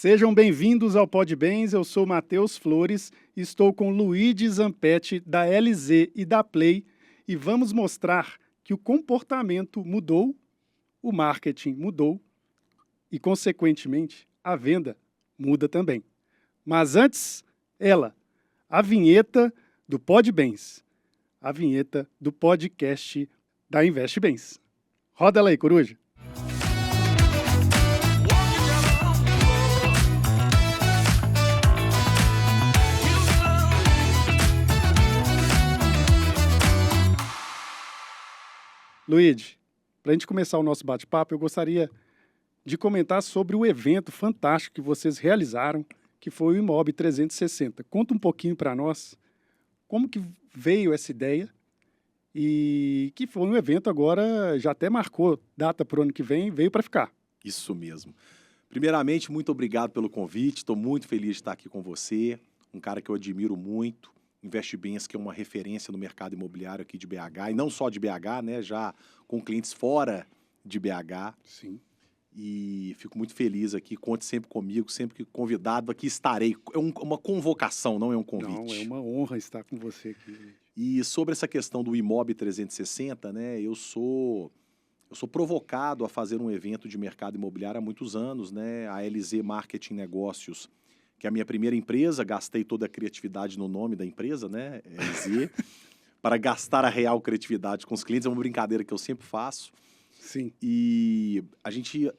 Sejam bem-vindos ao Pod Bens, eu sou Matheus Flores, estou com Luigi Zampetti da LZ e da Play e vamos mostrar que o comportamento mudou, o marketing mudou e, consequentemente, a venda muda também. Mas antes, a vinheta do Pod Bens, a vinheta do podcast da Invest Bens. Roda ela aí, coruja. Luigi, para a gente começar o nosso bate-papo, eu gostaria de comentar sobre o evento fantástico que vocês realizaram, que foi o Imob 360. Conta um pouquinho para nós como que veio essa ideia e que foi um evento agora, já até marcou data para o ano que vem, veio para ficar. Isso mesmo. Primeiramente, muito obrigado pelo convite, estou muito feliz de estar aqui com você, um cara que eu admiro muito, Invest Bens, que é uma referência no mercado imobiliário aqui de BH, e não só de BH, né, já com clientes fora de BH. Sim. E fico muito feliz aqui, conte sempre comigo, sempre que convidado aqui estarei. É uma convocação, não é um convite. Não, é uma honra estar com você aqui. E sobre essa questão do Imob 360, né, eu sou provocado a fazer um evento de mercado imobiliário há muitos anos, né, a LZ Marketing Negócios, que é a minha primeira empresa, gastei toda a criatividade no nome da empresa, né, LZ, para gastar a real criatividade com os clientes, é uma brincadeira que eu sempre faço. Sim. E a gente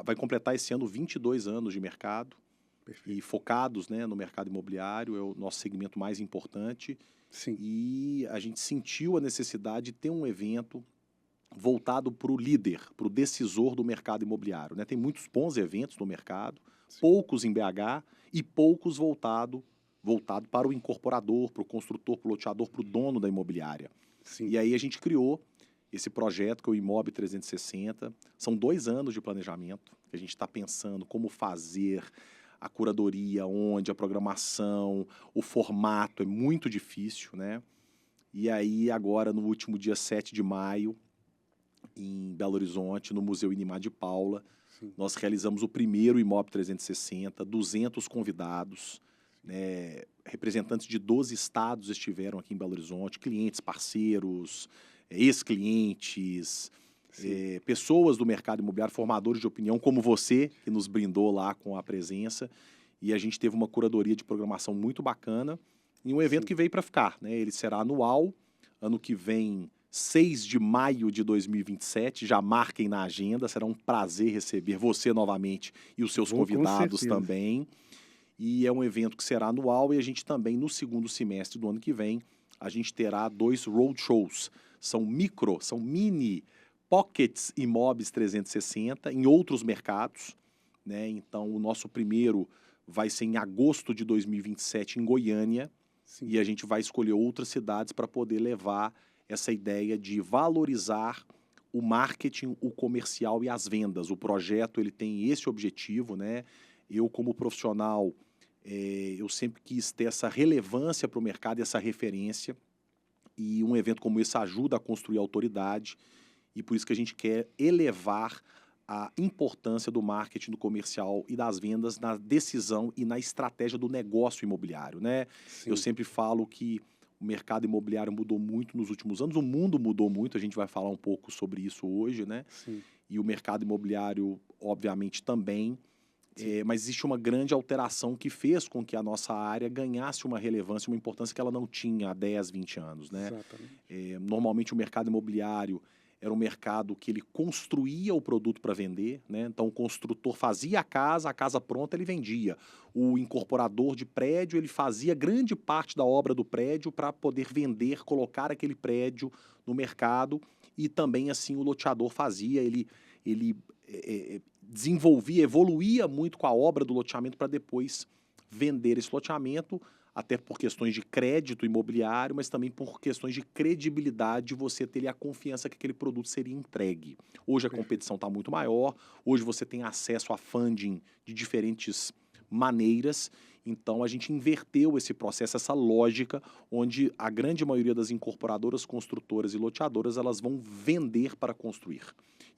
vai completar esse ano 22 anos de mercado. Perfeito. E focados, né, no mercado imobiliário, é o nosso segmento mais importante. Sim. E a gente sentiu a necessidade de ter um evento voltado para o líder, para o decisor do mercado imobiliário, né? Tem muitos bons eventos no mercado, sim, poucos em BH e poucos voltado para o incorporador, para o construtor, para o loteador, para o dono da imobiliária. Sim. E aí a gente criou esse projeto, que é o Imob 360. São 2 anos de planejamento, que a gente está pensando como fazer a curadoria, onde, a programação, o formato é muito difícil, né? E aí agora, no último dia 7 de maio, em Belo Horizonte, no Museu Inimar de Paula, sim, nós realizamos o primeiro Imob 360, 200 convidados, né? Representantes de 12 estados estiveram aqui em Belo Horizonte, clientes, parceiros, ex-clientes, pessoas do mercado imobiliário, formadores de opinião, como você, que nos brindou lá com a presença. E a gente teve uma curadoria de programação muito bacana e um evento, sim, que veio para ficar, né? Ele será anual, ano que vem, 6 de maio de 2027, já marquem na agenda, será um prazer receber você novamente e os seus convidados também. E é um evento que será anual e a gente também, no segundo semestre do ano que vem, a gente terá 2 roadshows. São mini pockets Imobs 360 em outros mercados, né? Então, o nosso primeiro vai ser em agosto de 2027 em Goiânia, sim, e a gente vai escolher outras cidades para poder levar essa ideia de valorizar o marketing, o comercial e as vendas. O projeto ele tem esse objetivo, né? Eu, como profissional, eu sempre quis ter essa relevância para o mercado, essa referência. E um evento como esse ajuda a construir autoridade e por isso que a gente quer elevar a importância do marketing, do comercial e das vendas na decisão e na estratégia do negócio imobiliário, né? Sim. Eu sempre falo que o mercado imobiliário mudou muito nos últimos anos, o mundo mudou muito, a gente vai falar um pouco sobre isso hoje, né? Sim. E o mercado imobiliário, obviamente, também. Mas existe uma grande alteração que fez com que a nossa área ganhasse uma relevância, uma importância que ela não tinha há 10, 20 anos, né? Normalmente o mercado imobiliário era um mercado que ele construía o produto para vender, né? Então o construtor fazia a casa pronta ele vendia. O incorporador de prédio ele fazia grande parte da obra do prédio para poder vender, colocar aquele prédio no mercado e também assim o loteador fazia, ele desenvolvia, evoluía muito com a obra do loteamento para depois vender esse loteamento, até por questões de crédito imobiliário, mas também por questões de credibilidade, de você ter a confiança que aquele produto seria entregue. Hoje a competição está muito maior, hoje você tem acesso a funding de diferentes maneiras. Então, a gente inverteu esse processo, essa lógica, onde a grande maioria das incorporadoras, construtoras e loteadoras, elas vão vender para construir.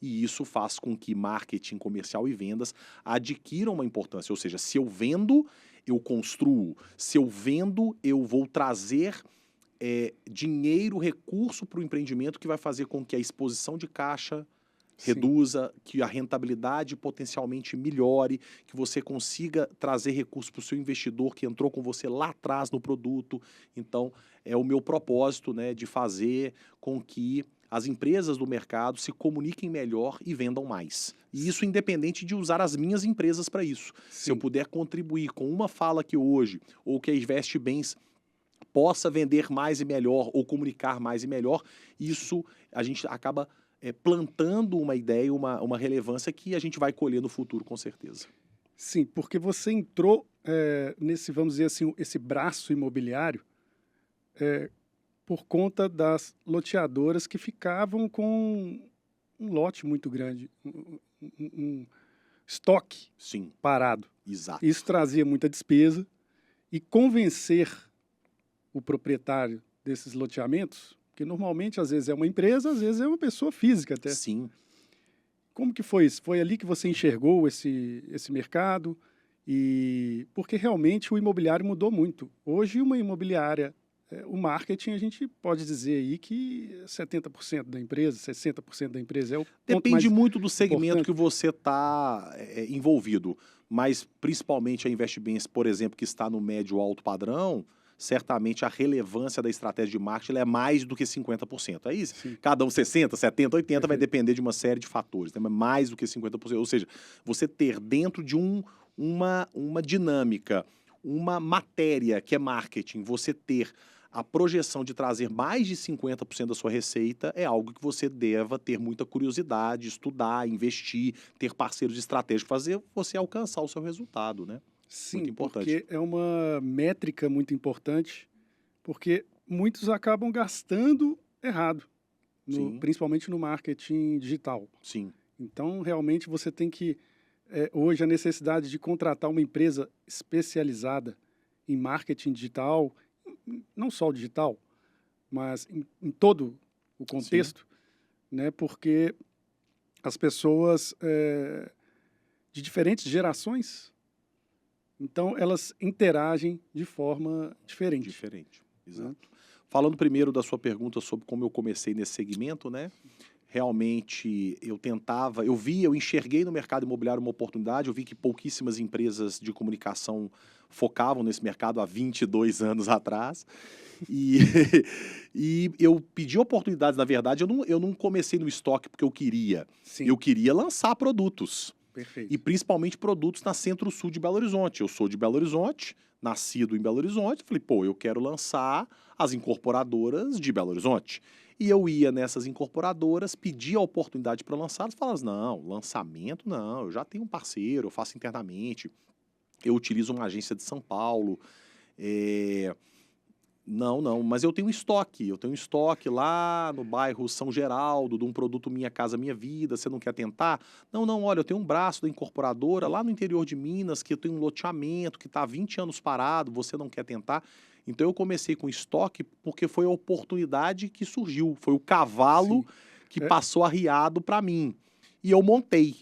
E isso faz com que marketing comercial e vendas adquiram uma importância. Ou seja, se eu vendo, eu construo. Se eu vendo, eu vou trazer dinheiro, recurso para o empreendimento que vai fazer com que a exposição de caixa reduza, que a rentabilidade potencialmente melhore, que você consiga trazer recursos para o seu investidor que entrou com você lá atrás no produto. Então, é o meu propósito, né, de fazer com que as empresas do mercado se comuniquem melhor e vendam mais. E isso independente de usar as minhas empresas para isso. Sim. Se eu puder contribuir com uma fala aqui hoje, ou que a Investe Bens possa vender mais e melhor, ou comunicar mais e melhor, isso a gente acaba plantando uma ideia, uma relevância que a gente vai colher no futuro, com certeza. Sim, porque você entrou nesse, vamos dizer assim, esse braço imobiliário por conta das loteadoras que ficavam com um lote muito grande, um estoque Sim, parado. exato. Isso trazia muita despesa e convencer o proprietário desses loteamentos, que normalmente às vezes é uma empresa, às vezes é uma pessoa física até. Sim. Como que foi isso? Foi ali que você enxergou esse mercado? E porque realmente o imobiliário mudou muito. Hoje uma imobiliária, o marketing, a gente pode dizer aí que 70% da empresa, 60% da empresa é o ponto Depende mais muito do segmento importante. que você está envolvido, mas principalmente a Investe Bens, por exemplo, que está no médio alto padrão, certamente a relevância da estratégia de marketing ela é mais do que 50%. Aí Sim. cada um 60, 70, 80 vai Perfeito. depender de uma série de fatores, né? Mas mais do que 50%. Ou seja, você ter dentro de uma dinâmica, uma matéria que é marketing, você ter a projeção de trazer mais de 50% da sua receita é algo que você deva ter muita curiosidade, estudar, investir, ter parceiros estratégicos, fazer você alcançar o seu resultado, né? Sim, Muito importante. porque é uma métrica muito importante, porque muitos acabam gastando errado, Sim. principalmente no marketing digital. Sim. Então, realmente, você tem que, hoje, a necessidade de contratar uma empresa especializada em marketing digital, não só o digital, mas em todo o contexto, né? Porque as pessoas de diferentes gerações, então, elas interagem de forma diferente. Diferente, exato. Falando primeiro da sua pergunta sobre como eu comecei nesse segmento, né? Realmente eu enxerguei no mercado imobiliário uma oportunidade, eu vi que pouquíssimas empresas de comunicação focavam nesse mercado há 22 anos atrás. E, e eu pedi oportunidades, na verdade, eu não comecei no estoque porque eu queria. Sim. Eu queria lançar produtos. Perfeito. E principalmente produtos na Centro-Sul de Belo Horizonte. Eu sou de Belo Horizonte, nascido em Belo Horizonte. Falei, pô, eu quero lançar as incorporadoras de Belo Horizonte. E eu ia nessas incorporadoras, pedia a oportunidade para lançar, elas falavam, não, lançamento não, eu já tenho um parceiro, eu faço internamente, eu utilizo uma agência de São Paulo, Não, mas eu tenho estoque lá no bairro São Geraldo, de um produto Minha Casa Minha Vida, você não quer tentar? Não, olha, eu tenho um braço da incorporadora lá no interior de Minas, que eu tenho um loteamento que está há 20 anos parado, você não quer tentar? Então eu comecei com estoque porque foi a oportunidade que surgiu, foi o cavalo que passou arriado para mim. E eu montei.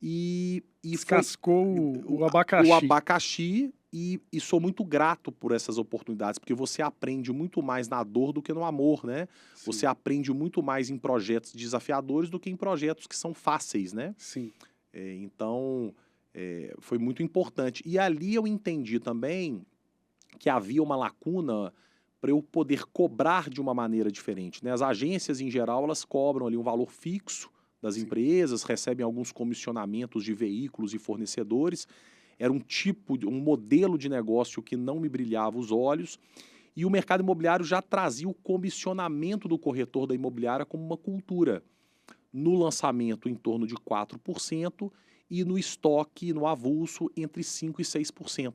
E descascou o abacaxi. O abacaxi e sou muito grato por essas oportunidades, porque você aprende muito mais na dor do que no amor, né? Sim. Você aprende muito mais em projetos desafiadores do que em projetos que são fáceis, né? Sim. Então, foi muito importante. E ali eu entendi também que havia uma lacuna para eu poder cobrar de uma maneira diferente, né? As agências, em geral, elas cobram ali um valor fixo das empresas, recebem alguns comissionamentos de veículos e fornecedores. Era um modelo de negócio que não me brilhava os olhos. E o mercado imobiliário já trazia o comissionamento do corretor da imobiliária como uma cultura. No lançamento, em torno de 4%, e no estoque, no avulso, entre 5% e 6%.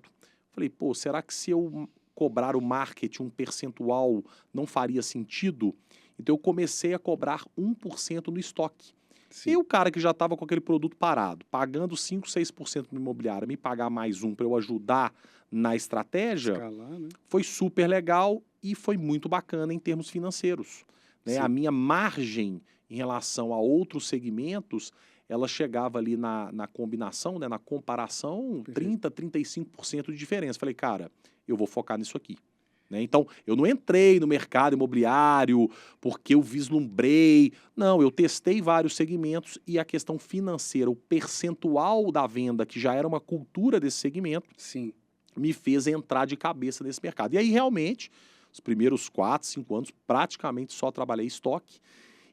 Falei, pô, será que se eu cobrar o marketing um percentual não faria sentido? Então eu comecei a cobrar 1% no estoque. Sim. E o cara que já estava com aquele produto parado, pagando 5, 6% no imobiliário, me pagar mais um para eu ajudar na estratégia, Escalar, né? foi super legal e foi muito bacana em termos financeiros, né? A Sim. minha margem em relação a outros segmentos, ela chegava ali na combinação, né, na comparação, Perfeito. 30, 35% de diferença. Falei, cara, eu vou focar nisso aqui. Né? Então, eu não entrei no mercado imobiliário porque eu vislumbrei. Não, eu testei vários segmentos e a questão financeira, o percentual da venda, que já era uma cultura desse segmento, Sim. me fez entrar de cabeça nesse mercado. E aí, realmente, os primeiros 4, 5 anos, praticamente só trabalhei estoque.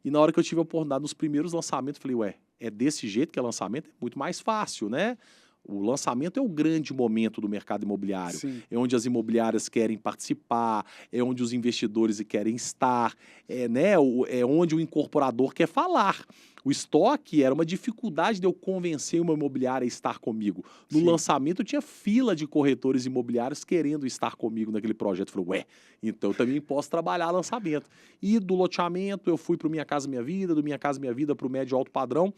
E na hora que eu tive a oportunidade nos primeiros lançamentos, falei, ué, é desse jeito que é lançamento? É muito mais fácil, né? O lançamento é o grande momento do mercado imobiliário. Sim. É onde as imobiliárias querem participar, é onde os investidores querem estar, é onde o incorporador quer falar. O estoque era uma dificuldade de eu convencer uma imobiliária a estar comigo. No Sim. lançamento, eu tinha fila de corretores imobiliários querendo estar comigo naquele projeto. Eu falei, ué, então eu também posso trabalhar lançamento. E do loteamento, eu fui para o Minha Casa Minha Vida, do Minha Casa Minha Vida para o médio alto padrão.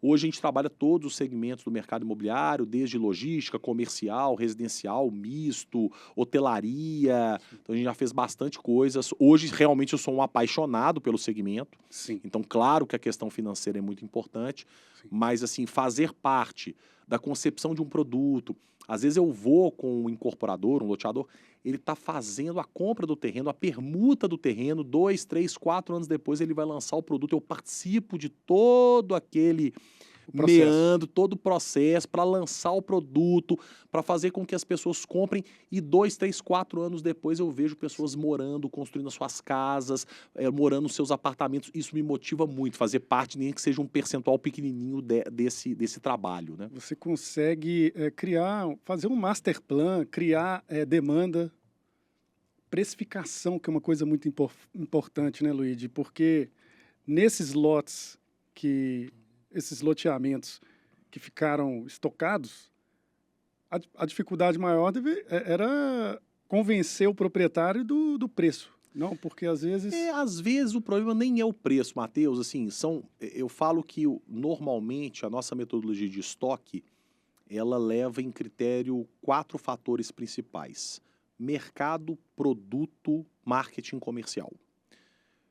Hoje a gente trabalha todos os segmentos do mercado imobiliário, desde logística, comercial, residencial, misto, hotelaria. Então a gente já fez bastante coisas. Hoje realmente eu sou um apaixonado pelo segmento. Sim. Então claro que a questão financeira é muito importante, Sim. mas assim, fazer parte da concepção de um produto. Às vezes eu vou com um incorporador, um loteador, ele está fazendo a compra do terreno, a permuta do terreno, 2, 3, 4 anos depois ele vai lançar o produto. Eu participo de todo aquele O processo. meandro, todo o processo para lançar o produto, para fazer com que as pessoas comprem e 2, 3, 4 anos depois eu vejo pessoas morando, construindo as suas casas, morando nos seus apartamentos. Isso me motiva muito, fazer parte, nem que seja um percentual pequenininho desse trabalho, né? Você consegue fazer um master plan, criar demanda, precificação, que é uma coisa muito importante, né, Luigi? Porque nesses lotes, esses loteamentos que ficaram estocados, a dificuldade maior era convencer o proprietário do preço. Não, porque às vezes... Às vezes o problema nem é o preço, Matheus, assim, eu falo que normalmente a nossa metodologia de estoque, ela leva em critério 4 fatores principais: mercado, produto, marketing comercial.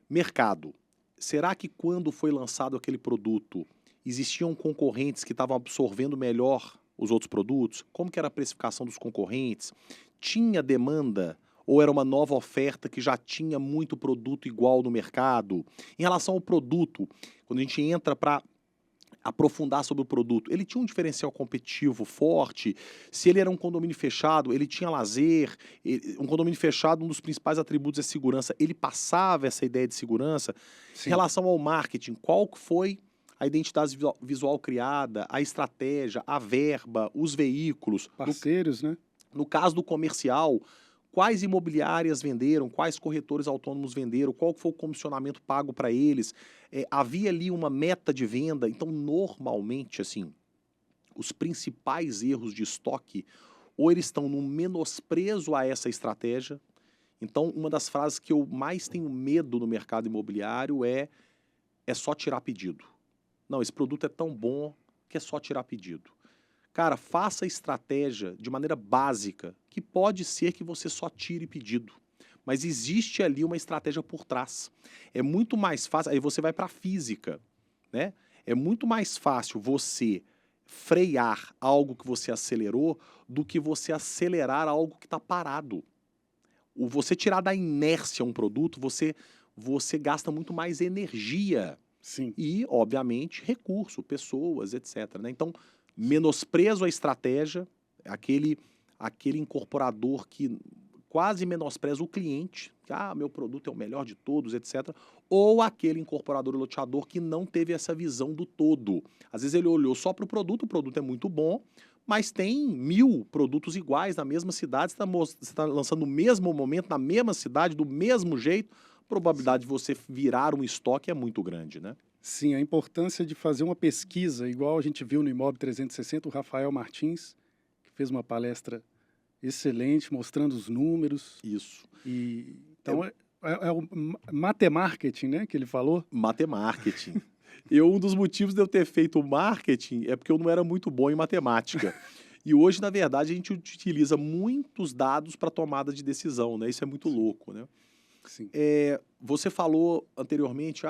Mercado. Será que quando foi lançado aquele produto, existiam concorrentes que estavam absorvendo melhor os outros produtos? Como que era a precificação dos concorrentes? Tinha demanda? Ou era uma nova oferta que já tinha muito produto igual no mercado? Em relação ao produto, quando a gente entra para aprofundar sobre o produto, ele tinha um diferencial competitivo forte? Se ele era um condomínio fechado, ele tinha lazer? Um condomínio fechado, um dos principais atributos é segurança. Ele passava essa ideia de segurança? Em Sim. relação ao marketing, qual foi a identidade visual criada, a estratégia, a verba, os veículos? Parceiros, né? No caso do comercial, quais imobiliárias venderam, quais corretores autônomos venderam, qual foi o comissionamento pago para eles? Havia ali uma meta de venda? Então, normalmente, assim, os principais erros de estoque, ou eles estão no menosprezo a essa estratégia. Então, uma das frases que eu mais tenho medo no mercado imobiliário é só tirar pedido. Não, esse produto é tão bom que é só tirar pedido. Cara, faça a estratégia de maneira básica, que pode ser que você só tire pedido. Mas existe ali uma estratégia por trás. É muito mais fácil, aí você vai para a física, né? É muito mais fácil você frear algo que você acelerou do que você acelerar algo que está parado. Você tirar da inércia um produto, você gasta muito mais energia. Sim. E, obviamente, recurso, pessoas, etc. Né? Então, menosprezo a estratégia, aquele incorporador que quase menospreza o cliente, que meu produto é o melhor de todos, etc. Ou aquele incorporador loteador que não teve essa visão do todo. Às vezes ele olhou só para o produto é muito bom, mas tem 1000 produtos iguais na mesma cidade, você está lançando no mesmo momento, na mesma cidade, do mesmo jeito, a probabilidade de você virar um estoque é muito grande, né? Sim, a importância de fazer uma pesquisa, igual a gente viu no Imob 360, o Rafael Martins, que fez uma palestra excelente, mostrando os números. Isso. Então, é o matemarketing, né, que ele falou? Matemarketing. Um dos motivos de eu ter feito marketing é porque eu não era muito bom em matemática. E hoje, na verdade, a gente utiliza muitos dados para tomada de decisão, né? Isso é muito louco, né? Sim. Você falou anteriormente,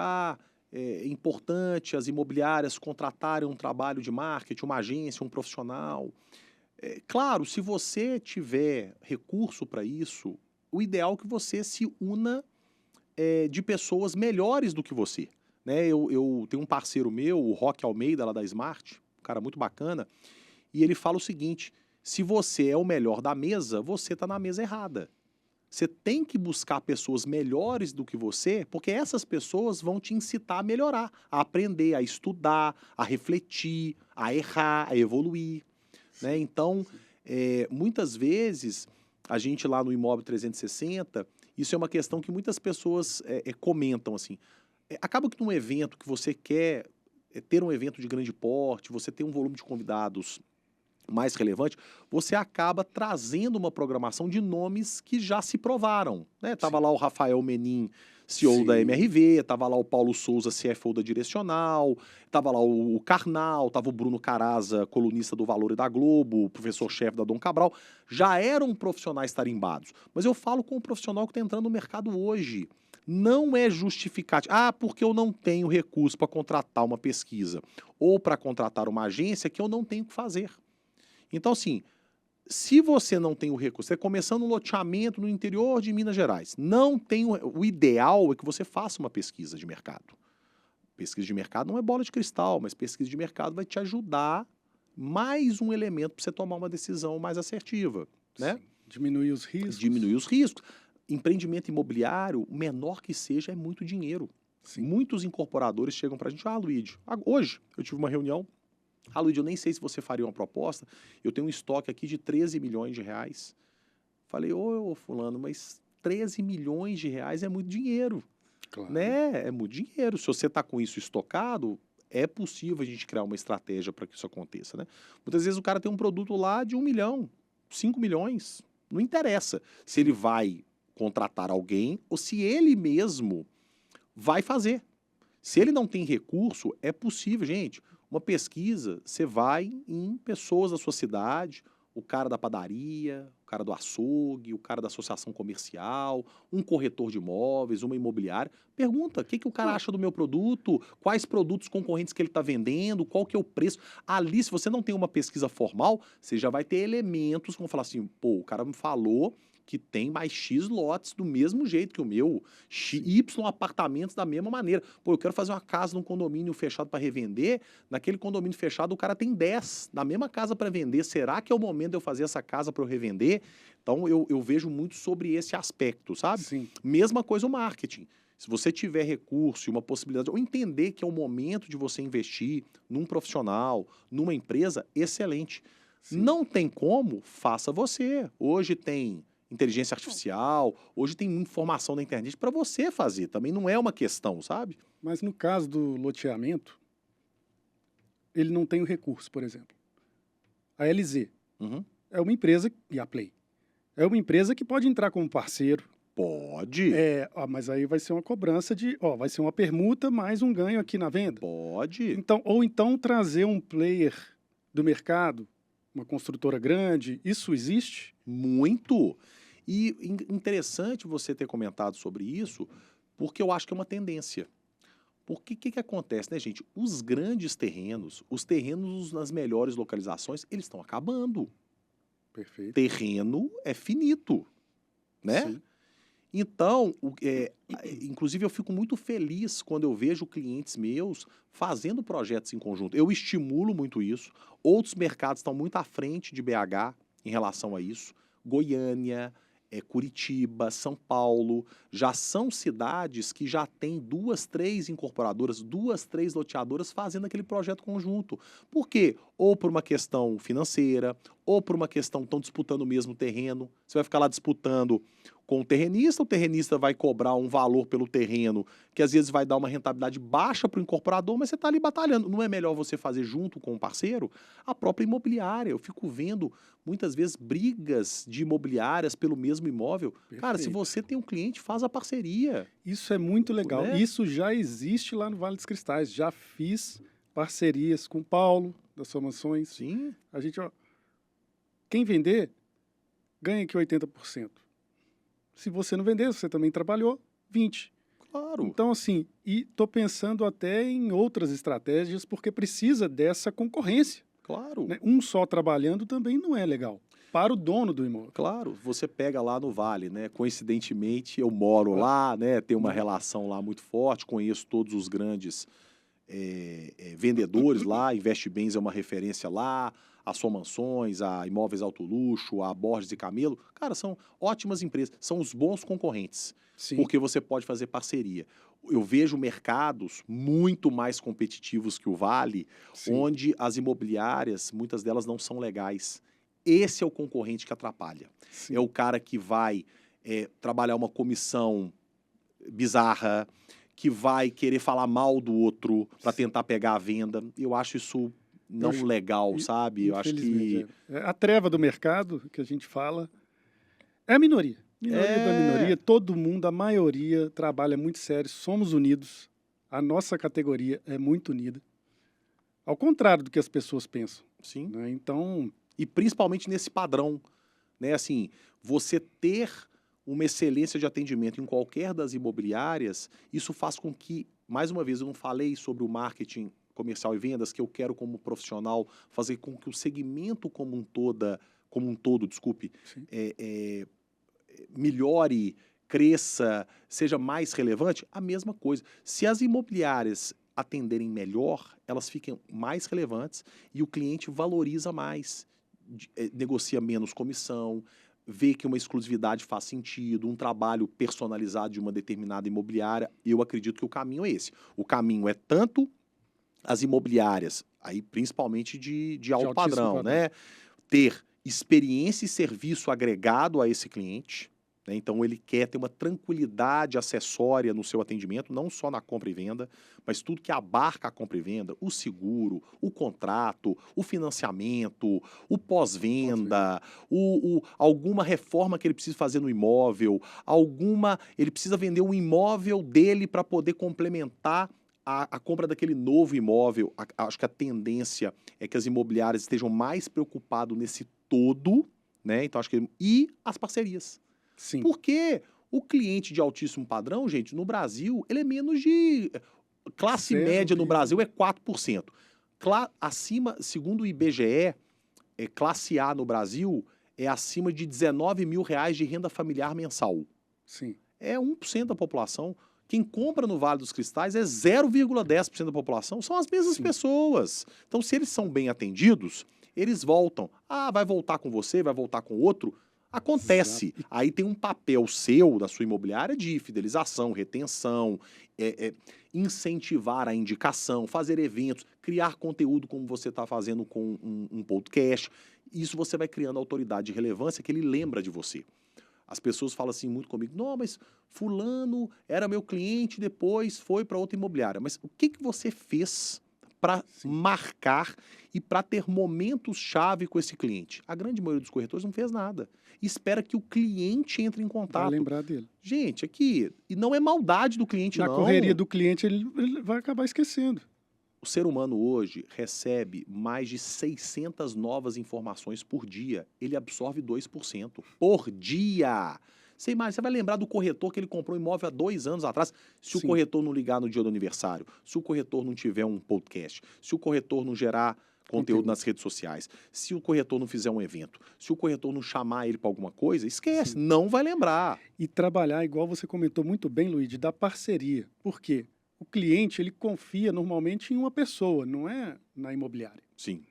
é importante as imobiliárias contratarem um trabalho de marketing, uma agência, um profissional. Claro, se você tiver recurso para isso, o ideal é que você se una de pessoas melhores do que você. Né? Eu tenho um parceiro meu, o Roque Almeida, lá da Smart, um cara muito bacana, e ele fala o seguinte: se você é o melhor da mesa, você está na mesa errada. Você tem que buscar pessoas melhores do que você, porque essas pessoas vão te incitar a melhorar, a aprender, a estudar, a refletir, a errar, a evoluir. Né? Então, muitas vezes, a gente lá no Imóvel 360, isso é uma questão que muitas pessoas comentam assim. Acaba que num evento que você quer ter um evento de grande porte, você tem um volume de convidados mais relevante, você acaba trazendo uma programação de nomes que já se provaram. Né? Tava lá o Rafael Menin, CEO Sim. da MRV, tava lá o Paulo Souza, CFO da Direcional, tava lá o Karnal, tava o Bruno Caraza, colunista do Valor e da Globo, professor-chefe da Dom Cabral. Já eram profissionais tarimbados. Mas eu falo com o profissional que está entrando no mercado hoje. Não é justificativo. Porque eu não tenho recurso para contratar uma pesquisa ou para contratar uma agência que eu não tenho que fazer. Então, assim, se você não tem o recurso, você começando um loteamento no interior de Minas Gerais, não tem o ideal é que você faça uma pesquisa de mercado. Pesquisa de mercado não é bola de cristal, mas pesquisa de mercado vai te ajudar mais um elemento para você tomar uma decisão mais assertiva, né? Sim. Diminuir os riscos. Diminuir os riscos. Empreendimento imobiliário, o menor que seja, é muito dinheiro. Sim. Muitos incorporadores chegam para a gente, Luigi, hoje eu tive uma reunião, Luigi, eu nem sei se você faria uma proposta, eu tenho um estoque aqui de 13 milhões de reais. Falei, ô fulano, mas 13 milhões de reais é muito dinheiro, Claro. né? É muito dinheiro. Se você está com isso estocado, é possível a gente criar uma estratégia para que isso aconteça, né? Muitas vezes o cara tem um produto lá de 1 milhão, 5 milhões, não interessa se ele vai contratar alguém ou se ele mesmo vai fazer. Se ele não tem recurso, é possível, gente. Uma pesquisa, você vai em pessoas da sua cidade, o cara da padaria, o cara do açougue, o cara da associação comercial, um corretor de imóveis, uma imobiliária. Pergunta, o que o cara acha do meu produto? Quais produtos concorrentes que ele está vendendo? Qual que é o preço? Ali, se você não tem uma pesquisa formal, você já vai ter elementos como falar assim, pô, o cara me falou que tem mais X lotes do mesmo jeito que o meu, Y apartamentos da mesma maneira. Pô, eu quero fazer uma casa num condomínio fechado para revender, naquele condomínio fechado o cara tem 10 na mesma casa para vender. Será que é o momento de eu fazer essa casa para eu revender? Então eu vejo muito sobre esse aspecto, sabe? Sim. Mesma coisa o marketing. Se você tiver recurso e uma possibilidade, ou entender que é o momento de você investir num profissional, numa empresa, excelente. Sim. Não tem como, faça você. Hoje tem inteligência artificial, hoje tem informação na internet para você fazer, também não é uma questão, sabe? Mas no caso do loteamento, ele não tem o recurso, por exemplo. A LZ é uma empresa, e a Play, é uma empresa que pode entrar como parceiro. Pode. Mas aí vai ser uma cobrança vai ser uma permuta mais um ganho aqui na venda. Pode. Então, ou então trazer um player do mercado, uma construtora grande, isso existe? Muito. E interessante você ter comentado sobre isso, porque eu acho que é uma tendência. Porque o que acontece, né, gente? Os grandes terrenos, os terrenos nas melhores localizações, eles estão acabando. Perfeito. Terreno é finito, né? Sim. Então, inclusive eu fico muito feliz quando eu vejo clientes meus fazendo projetos em conjunto. Eu estimulo muito isso. Outros mercados estão muito à frente de BH em relação a isso. Goiânia, Curitiba, São Paulo, já são cidades que já têm 2, 3 incorporadoras, 2, 3 loteadoras fazendo aquele projeto conjunto. Por quê? Ou por uma questão financeira, ou por uma questão, estão disputando o mesmo terreno. Você vai ficar lá disputando com o terrenista vai cobrar um valor pelo terreno que às vezes vai dar uma rentabilidade baixa para o incorporador, mas você está ali batalhando. Não é melhor você fazer junto com o parceiro? A própria imobiliária. Eu fico vendo muitas vezes brigas de imobiliárias pelo mesmo imóvel. Cara, se Perfeito. você tem um cliente, faz a parceria. Isso é muito legal. Né? Isso já existe lá no Vale dos Cristais. Já fiz parcerias com o Paulo, das Formações. Sim, A gente, ó, quem vender, ganha aqui 80%. Se você não vender, você também trabalhou, 20%. claro. Então, assim, e estou pensando até em outras estratégias, porque precisa dessa concorrência. Claro. Né? Um só trabalhando também não é legal. Para o dono do imóvel. Claro, você pega lá no Vale, né? Coincidentemente, eu moro lá, né? Tenho uma relação lá muito forte, conheço todos os grandes vendedores lá, Investe Bens é uma referência lá, a Som Mansões, a Imóveis Alto Luxo, a Borges e Camelo. Cara, são ótimas empresas, são os bons concorrentes, Sim. porque você pode fazer parceria. Eu vejo mercados muito mais competitivos que o Vale, Sim. onde as imobiliárias, muitas delas não são legais. Esse é o concorrente que atrapalha. Sim. É o cara que vai trabalhar uma comissão bizarra, que vai querer falar mal do outro para tentar pegar a venda. Eu acho isso não legal, sabe? Eu acho que... Infelizmente, a treva do mercado, que a gente fala, é a minoria. Minoria da minoria, todo mundo, a maioria, trabalha muito sério, somos unidos, a nossa categoria é muito unida. Ao contrário do que as pessoas pensam. Sim. Né? Então... E principalmente nesse padrão, né? Assim, você ter uma excelência de atendimento em qualquer das imobiliárias, isso faz com que, mais uma vez, eu não falei sobre o marketing comercial e vendas, que eu quero como profissional fazer com que o segmento como um todo, desculpe, melhore, cresça, seja mais relevante, a mesma coisa. Se as imobiliárias atenderem melhor, elas ficam mais relevantes e o cliente valoriza mais, negocia menos comissão, vê que uma exclusividade faz sentido, um trabalho personalizado de uma determinada imobiliária. Eu acredito que o caminho é esse. O caminho é tanto as imobiliárias, aí principalmente de alto padrão, né? Ter experiência e serviço agregado a esse cliente, né? Então ele quer ter uma tranquilidade acessória no seu atendimento, não só na compra e venda, mas tudo que abarca a compra e venda, o seguro, o contrato, o financiamento, o pós-venda, alguma reforma que ele precisa fazer no imóvel, ele precisa vender um imóvel dele para poder complementar a compra daquele novo imóvel. Acho que a tendência é que as imobiliárias estejam mais preocupadas nesse todo, né? Então, acho que... E as parcerias. Sim. Porque o cliente de altíssimo padrão, gente, no Brasil, ele é menos de... Classe média no Brasil é 4%. Acima, segundo o IBGE, classe A no Brasil é acima de R$19 mil de renda familiar mensal. Sim. É 1% da população. Quem compra no Vale dos Cristais é 0,10% da população, são as mesmas pessoas. Então, se eles são bem atendidos, eles voltam. Ah, vai voltar com você, vai voltar com outro. Acontece. Exato. Aí tem um papel seu, da sua imobiliária, de fidelização, retenção, incentivar a indicação, fazer eventos, criar conteúdo como você está fazendo com um podcast. Isso você vai criando autoridade e relevância que ele lembra de você. As pessoas falam assim muito comigo, não, mas fulano era meu cliente, depois foi para outra imobiliária. Mas o que você fez para marcar e para ter momentos-chave com esse cliente? A grande maioria dos corretores não fez nada. Espera que o cliente entre em contato. Vai lembrar dele. Gente, aqui, e não é maldade do cliente, não. Na correria do cliente, ele vai acabar esquecendo. O ser humano hoje recebe mais de 600 novas informações por dia. Ele absorve 2% por dia. Você vai lembrar do corretor que ele comprou um imóvel há 2 anos atrás. Se o corretor não ligar no dia do aniversário, se o corretor não tiver um podcast, se o corretor não gerar conteúdo nas redes sociais, se o corretor não fizer um evento, se o corretor não chamar ele para alguma coisa, esquece, não vai lembrar. E trabalhar, igual você comentou muito bem, Luiz, da parceria. Por quê? O cliente, ele confia normalmente em uma pessoa, não é na imobiliária. Sim.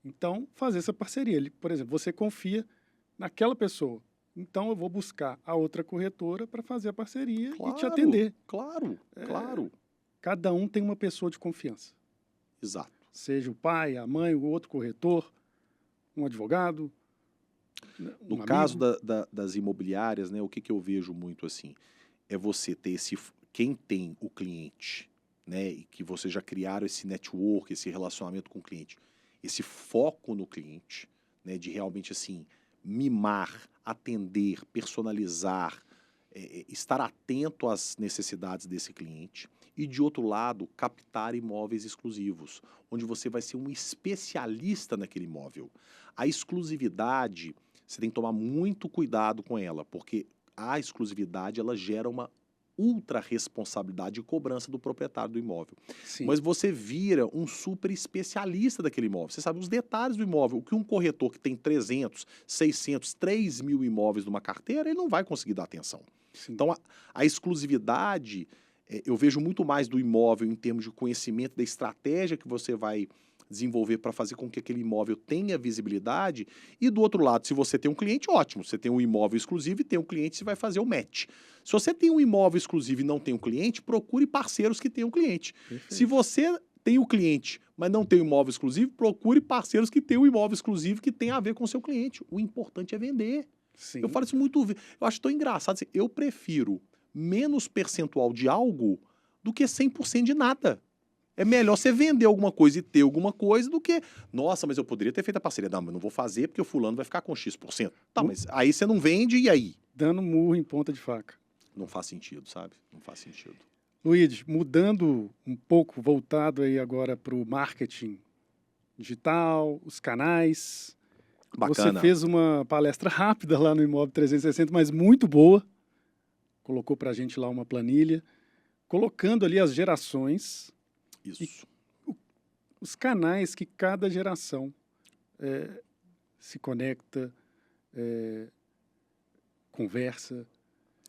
Então, fazer essa parceria. Por exemplo, você confia naquela pessoa. Então, eu vou buscar a outra corretora para fazer a parceria e te atender. Claro. Cada um tem uma pessoa de confiança. Exato. Seja o pai, a mãe, o outro corretor, um advogado, No Um caso amigo? das imobiliárias, né, o que eu vejo muito assim, é você ter quem tem o cliente, né, e que você já criaram esse network, esse relacionamento com o cliente, esse foco no cliente, né, de realmente assim, mimar, atender, personalizar, estar atento às necessidades desse cliente. E de outro lado, captar imóveis exclusivos, onde você vai ser um especialista naquele imóvel. A exclusividade, você tem que tomar muito cuidado com ela, porque a exclusividade ela gera uma ultra responsabilidade e cobrança do proprietário do imóvel. Sim. Mas você vira um super especialista daquele imóvel. Você sabe os detalhes do imóvel. O que um corretor que tem 300, 600, 3 mil imóveis numa carteira, ele não vai conseguir dar atenção. Sim. Então, a exclusividade, eu vejo muito mais do imóvel em termos de conhecimento da estratégia que você vai desenvolver para fazer com que aquele imóvel tenha visibilidade. E do outro lado, se você tem um cliente, ótimo. Você tem um imóvel exclusivo e tem um cliente, você vai fazer o match. Se você tem um imóvel exclusivo e não tem um cliente, procure parceiros que tenham cliente. Se Perfeito. você tem o cliente, mas não tem o imóvel exclusivo, procure parceiros que tenham o imóvel exclusivo que tem a ver com o seu cliente. O importante é vender. Sim. Eu falo isso muito, eu acho tão engraçado. Assim, eu prefiro menos percentual de algo do que 100% de nada. É melhor você vender alguma coisa e ter alguma coisa do que, nossa, mas eu poderia ter feito a parceria. Não, mas não vou fazer porque o fulano vai ficar com X%. Tá, mas aí você não vende e aí? Dando murro em ponta de faca. Não faz sentido, sabe? Não faz sentido. Luiz, mudando um pouco, voltado aí agora para o marketing digital, os canais. Você Bacana. fez uma palestra rápida lá no Imóvel 360, mas muito boa. Colocou para a gente lá uma planilha, colocando ali as gerações, Isso. os canais que cada geração se conecta, conversa.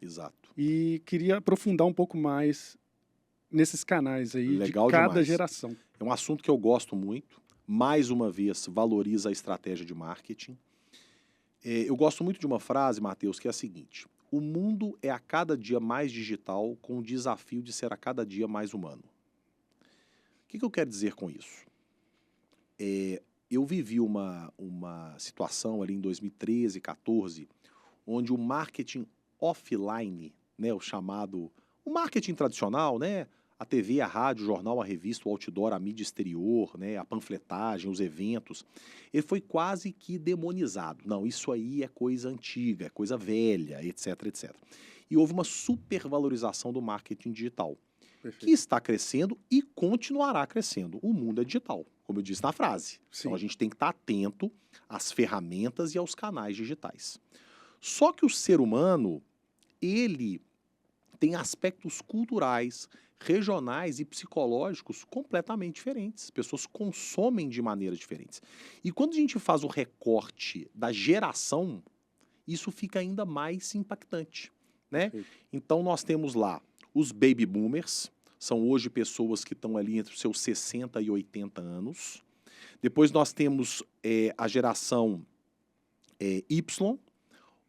Exato. E queria aprofundar um pouco mais nesses canais aí Legal de cada demais. geração. É um assunto que eu gosto muito. Mais uma vez, valoriza a estratégia de marketing. Eu gosto muito de uma frase, Matheus, que é a seguinte: o mundo é a cada dia mais digital, com o desafio de ser a cada dia mais humano. O que eu quero dizer com isso? Eu vivi uma situação ali em 2013, 14, onde o marketing offline, né, o marketing tradicional, né, a TV, a rádio, o jornal, a revista, o outdoor, a mídia exterior, né, a panfletagem, os eventos, ele foi quase que demonizado. Não, isso aí é coisa antiga, é coisa velha, etc, etc. E houve uma supervalorização do marketing digital, que Perfeito. está crescendo e continuará crescendo. O mundo é digital, como eu disse na frase. Sim. Então a gente tem que estar atento às ferramentas e aos canais digitais. Só que o ser humano, ele tem aspectos culturais, regionais e psicológicos completamente diferentes. As pessoas consomem de maneiras diferentes. E quando a gente faz o recorte da geração, isso fica ainda mais impactante, né? Perfeito. Então nós temos lá os baby boomers, são hoje pessoas que estão ali entre os seus 60 e 80 anos. Depois nós temos a geração Y,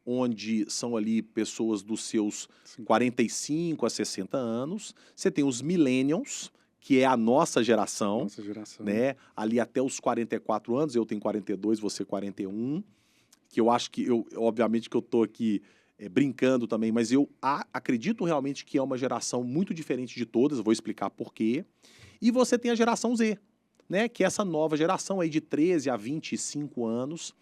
onde são ali pessoas dos seus 45 a 60 anos. Você tem os millennials, que é a nossa geração, Nossa geração. né? Ali até os 44 anos, eu tenho 42, você 41, que eu acho que, obviamente que eu tô aqui brincando também, mas eu acredito realmente que é uma geração muito diferente de todas, eu vou explicar por quê. E você tem a geração Z, né? Que é essa nova geração aí de 13 a 25 anos,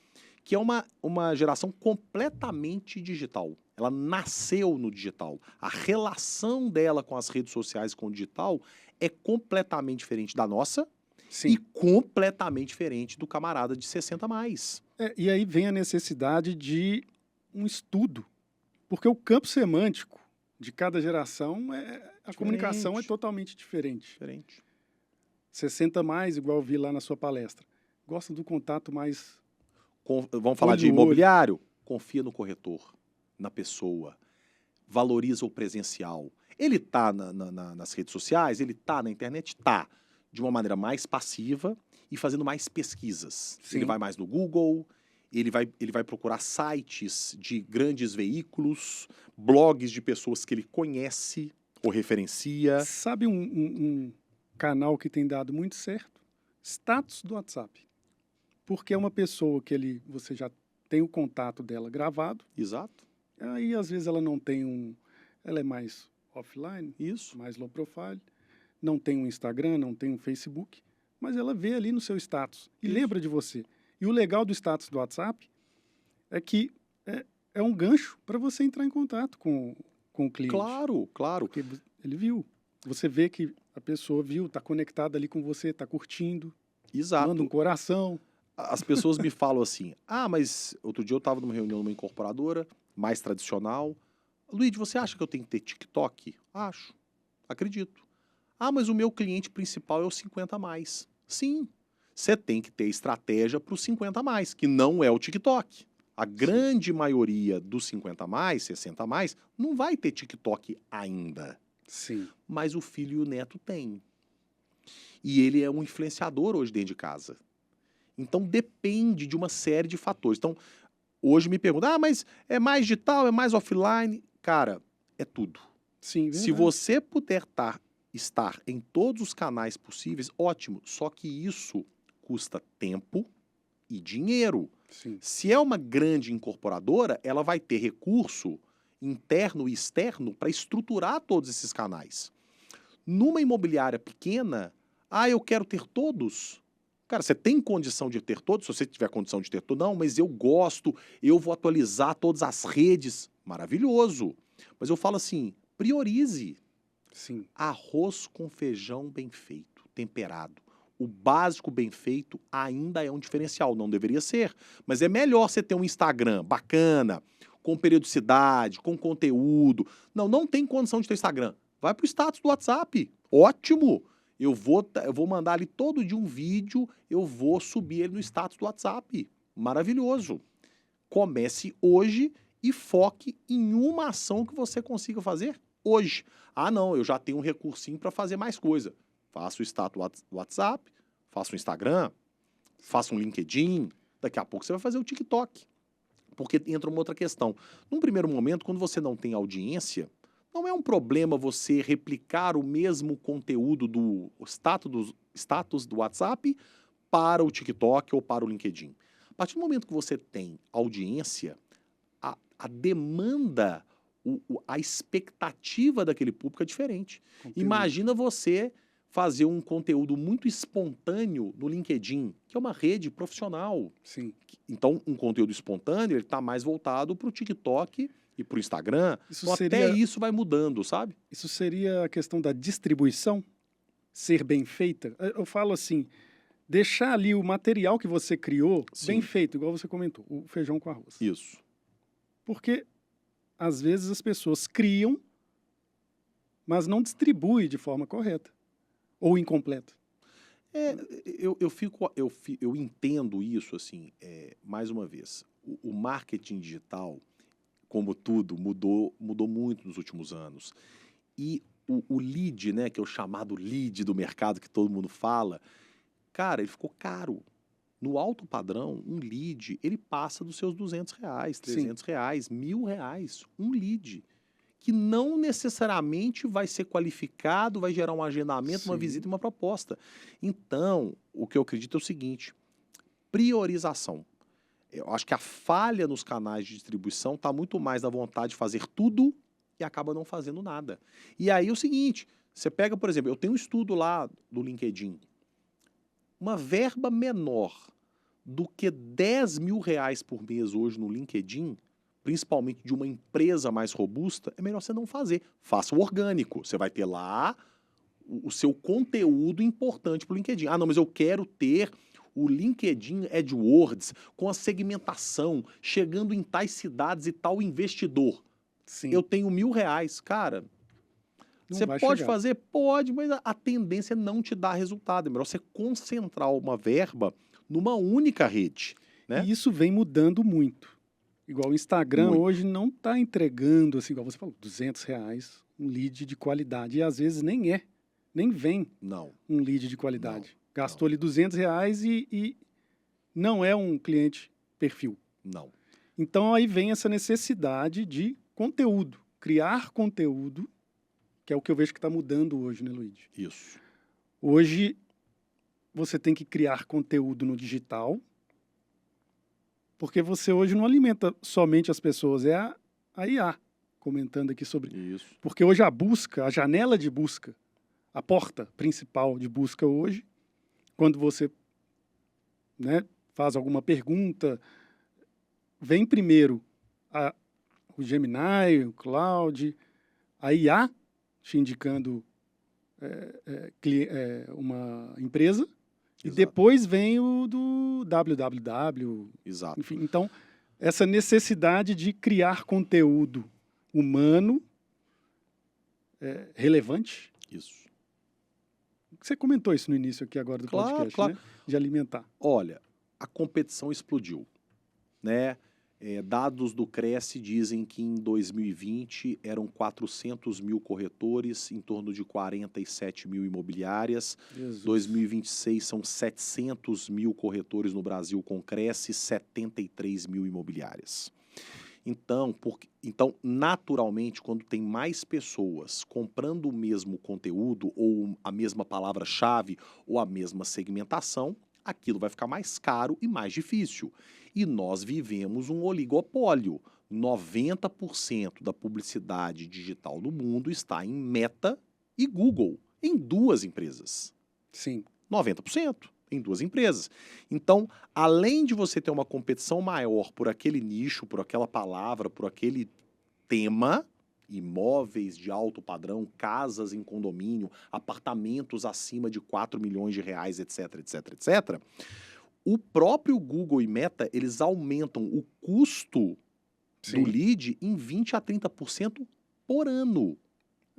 que é uma geração completamente digital. Ela nasceu no digital. A relação dela com as redes sociais, com o digital, é completamente diferente da nossa. Sim. E completamente diferente do camarada de 60 a mais. E aí vem a necessidade de um estudo, porque o campo semântico de cada geração, a comunicação é totalmente diferente. Diferente. 60 mais, igual eu vi lá na sua palestra, gosta do contato mais... Vamos falar olho de no olho. imobiliário? Confia no corretor, na pessoa, valoriza o presencial. Ele está nas redes sociais, ele está na internet? Tá. De uma maneira mais passiva e fazendo mais pesquisas. Sim. Ele vai mais no Google, ele vai procurar sites de grandes veículos, blogs de pessoas que ele conhece ou referencia. Sabe um canal que tem dado muito certo? Status do WhatsApp. Porque é uma pessoa que você já tem o contato dela gravado. Exato. Aí, às vezes, ela não tem ela é mais offline, Isso. mais low profile, não tem um Instagram, não tem um Facebook, mas ela vê ali no seu status e Isso. lembra de você. E o legal do status do WhatsApp é que é um gancho para você entrar em contato com o cliente. Claro, claro. Porque ele viu. Você vê que a pessoa viu, está conectada ali com você, está curtindo, Exato. manda um coração. As pessoas me falam assim, mas outro dia eu estava numa reunião numa incorporadora, mais tradicional. Luiz, você acha que eu tenho que ter TikTok? Acho. Acredito. Mas o meu cliente principal é o 50 a mais. Sim. Você tem que ter estratégia para os 50 a mais, que não é o TikTok. A grande maioria dos 50 a mais, 60 a mais, não vai ter TikTok ainda. Sim. Mas o filho e o neto têm. E ele é um influenciador hoje dentro de casa. Então depende de uma série de fatores. Então, hoje me perguntam, mas é mais digital, é mais offline? Cara, é tudo. Sim, verdade. Se você puder estar em todos os canais possíveis, ótimo. Só que isso custa tempo e dinheiro. Sim. Se é uma grande incorporadora, ela vai ter recurso interno e externo para estruturar todos esses canais. Numa imobiliária pequena, eu quero ter todos. Cara, você tem condição de ter todos? Se você tiver condição de ter todos, não, mas eu gosto, eu vou atualizar todas as redes. Maravilhoso. Mas eu falo assim, priorize. Sim. Arroz com feijão bem feito, temperado. O básico bem feito ainda é um diferencial, não deveria ser. Mas é melhor você ter um Instagram bacana, com periodicidade, com conteúdo. Não tem condição de ter Instagram. Vai pro status do WhatsApp. Ótimo! Eu vou mandar ali todo dia um vídeo, eu vou subir ele no status do WhatsApp. Maravilhoso. Comece hoje e foque em uma ação que você consiga fazer hoje. Não, eu já tenho um recursinho para fazer mais coisa. Faça o status do WhatsApp, faça o Instagram, faça um LinkedIn. Daqui a pouco você vai fazer o TikTok. Porque entra uma outra questão. Num primeiro momento, quando você não tem audiência, não é um problema você replicar o mesmo conteúdo do status do WhatsApp para o TikTok ou para o LinkedIn. A partir do momento que você tem audiência, a demanda, a expectativa daquele público é diferente. Conteúdo. Imagina você fazer um conteúdo muito espontâneo no LinkedIn, que é uma rede profissional. Sim. Então, um conteúdo espontâneo, ele está mais voltado para o TikTok e para o Instagram. Então, até isso vai mudando, sabe? Isso seria a questão da distribuição ser bem feita? Eu falo assim, deixar ali o material que você criou bem feito, igual você comentou, o feijão com arroz. Isso. Porque, às vezes, as pessoas criam, mas não distribuem de forma correta ou incompleta. Eu entendo isso, assim, mais uma vez. O marketing digital, como tudo, mudou muito nos últimos anos. E o lead, né, que é o chamado lead do mercado que todo mundo fala, cara, ele ficou caro. No alto padrão, um lead, ele passa dos seus R$200, R$300, R$1.000, um lead. Que não necessariamente vai ser qualificado, vai gerar um agendamento, uma visita e uma proposta. Então, o que eu acredito é o seguinte, priorização. Eu acho que a falha nos canais de distribuição está muito mais na vontade de fazer tudo e acaba não fazendo nada. E aí é o seguinte, você pega, por exemplo, eu tenho um estudo lá do LinkedIn, uma verba menor do que R$10.000 por mês hoje no LinkedIn, principalmente de uma empresa mais robusta, é melhor você não fazer. Faça o orgânico. Você vai ter lá o seu conteúdo importante para o LinkedIn. Não, mas eu quero ter o LinkedIn AdWords com a segmentação, chegando em tais cidades e tal investidor. Sim. Eu tenho R$1.000. Cara, você pode fazer? Pode, mas a tendência é não te dar resultado. É melhor você concentrar uma verba numa única rede. Né? E isso vem mudando muito. Igual o Instagram hoje não está entregando, assim, igual você falou, R$200, um lead de qualidade. E às vezes nem vem um lead de qualidade. Gastou ali R$200 e não é um cliente perfil. Não. Então aí vem essa necessidade de conteúdo. Criar conteúdo, que é o que eu vejo que está mudando hoje, né, Luiz? Isso. Hoje você tem que criar conteúdo no digital, Porque você hoje não alimenta somente as pessoas, é a IA comentando aqui sobre. Isso. Porque hoje a busca, a janela de busca, a porta principal de busca hoje, quando você, né, faz alguma pergunta, vem primeiro o Gemini, o Claude, a IA te indicando uma empresa, e Exato. depois vem o do www. Exato. Enfim, então, essa necessidade de criar conteúdo humano relevante. Isso. Você comentou isso no início aqui agora do podcast, Claro. né? De alimentar. Olha, a competição explodiu, né? Dados do Cresce dizem que em 2020 eram 400 mil corretores, em torno de 47 mil imobiliárias. Jesus. 2026 são 700 mil corretores no Brasil com Cresce, 73 mil imobiliárias. Então, naturalmente, quando tem mais pessoas comprando o mesmo conteúdo, ou a mesma palavra-chave, ou a mesma segmentação, aquilo vai ficar mais caro e mais difícil. E nós vivemos um oligopólio. 90% da publicidade digital no mundo está em Meta e Google, em duas empresas. Sim. 90% em duas empresas. Então, além de você ter uma competição maior por aquele nicho, por aquela palavra, por aquele tema, imóveis de alto padrão, casas em condomínio, apartamentos acima de 4 milhões de reais, etc, etc, etc, o próprio Google e Meta, eles aumentam o custo Sim. do lead em 20% a 30% por ano.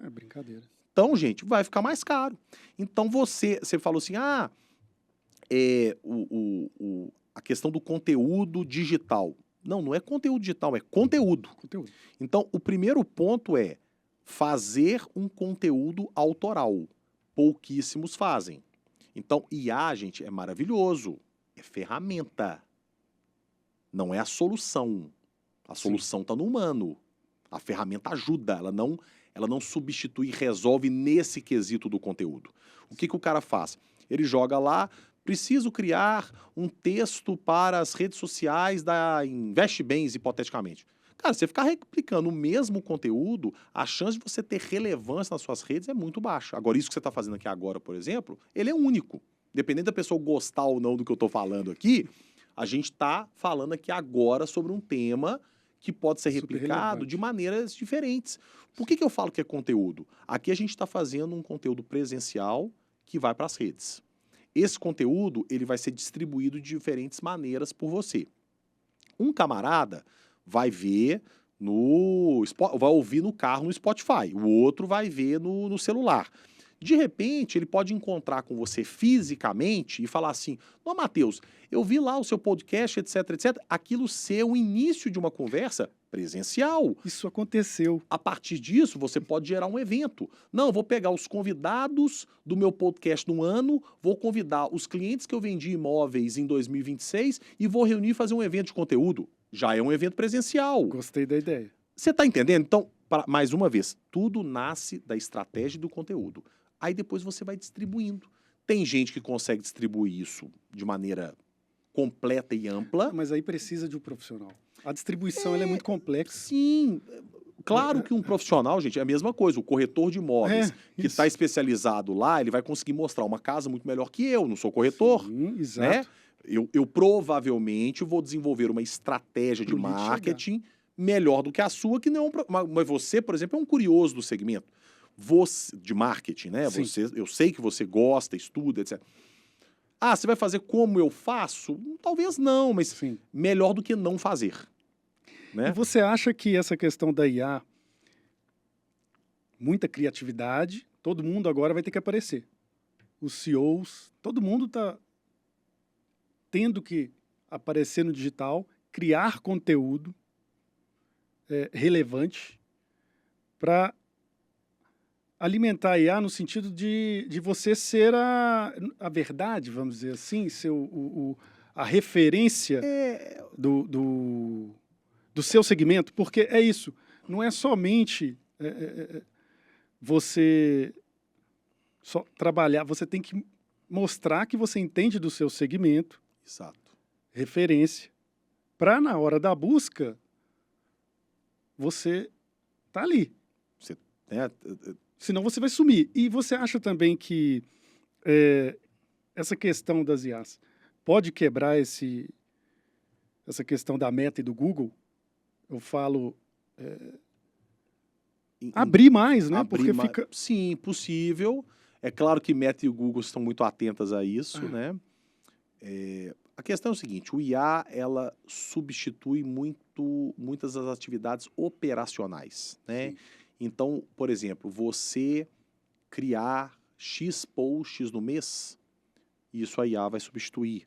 É brincadeira. Então, gente, vai ficar mais caro. Então, você falou assim, a questão do conteúdo digital. Não é conteúdo digital, é conteúdo. Conteúdo. Então, o primeiro ponto é fazer um conteúdo autoral. Pouquíssimos fazem. Então, IA, gente, é maravilhoso. É ferramenta. Não é a solução. A solução está no humano. A ferramenta ajuda, ela não substitui e resolve nesse quesito do conteúdo. O que o cara faz? Ele joga lá, preciso criar um texto para as redes sociais da Investe Bens, hipoteticamente. Cara, você ficar replicando o mesmo conteúdo, a chance de você ter relevância nas suas redes é muito baixa. Agora, isso que você está fazendo aqui agora, por exemplo, ele é único. Dependendo da pessoa gostar ou não do que eu estou falando aqui, a gente está falando aqui agora sobre um tema que pode ser replicado de maneiras diferentes. Por que eu falo que é conteúdo? Aqui a gente está fazendo um conteúdo presencial que vai para as redes. Esse conteúdo ele vai ser distribuído de diferentes maneiras por você. Um camarada vai ver vai ouvir no carro no Spotify, o outro vai ver no celular. De repente, ele pode encontrar com você fisicamente e falar assim, não, Matheus, eu vi lá o seu podcast, etc, etc. Aquilo ser o início de uma conversa presencial. Isso aconteceu. A partir disso, você pode gerar um evento. Não, vou pegar os convidados do meu podcast no ano, vou convidar os clientes que eu vendi imóveis em 2026 e vou reunir e fazer um evento de conteúdo. Já é um evento presencial. Gostei da ideia. Você está entendendo? Então, mais uma vez, tudo nasce da estratégia do conteúdo. Aí depois você vai distribuindo. Tem gente que consegue distribuir isso de maneira completa e ampla. Mas aí precisa de um profissional. A distribuição ela é muito complexa. Sim. Claro que um profissional, gente, é a mesma coisa. O corretor de imóveis que está especializado lá, ele vai conseguir mostrar uma casa muito melhor que eu. Não sou corretor. Sim, exato. Né? Eu provavelmente vou desenvolver uma estratégia de marketing melhor do que a sua, que não. Mas você, por exemplo, é um curioso do segmento. De marketing, né? Eu sei que você gosta, estuda, etc. Ah, você vai fazer como eu faço? Talvez não, mas melhor do que não fazer. Né? E você acha que essa questão da IA, muita criatividade, todo mundo agora vai ter que aparecer. Os CEOs, todo mundo está tendo que aparecer no digital, criar conteúdo relevante para alimentar a IA no sentido de você ser a verdade, vamos dizer assim, ser a referência do seu segmento, porque é isso, não é somente você só trabalhar, você tem que mostrar que você entende do seu segmento, exato, referência, para na hora da busca, você tá ali. Né? Senão você vai sumir. E você acha também que essa questão das IAs pode quebrar essa questão da Meta e do Google? Eu falo abrir mais, né? Porque fica... Sim, possível. É claro que Meta e o Google estão muito atentas a isso, né? A questão é o seguinte, o IA, ela substitui muitas das atividades operacionais, né? Sim. Então, por exemplo, você criar X posts no mês, isso a IA vai substituir.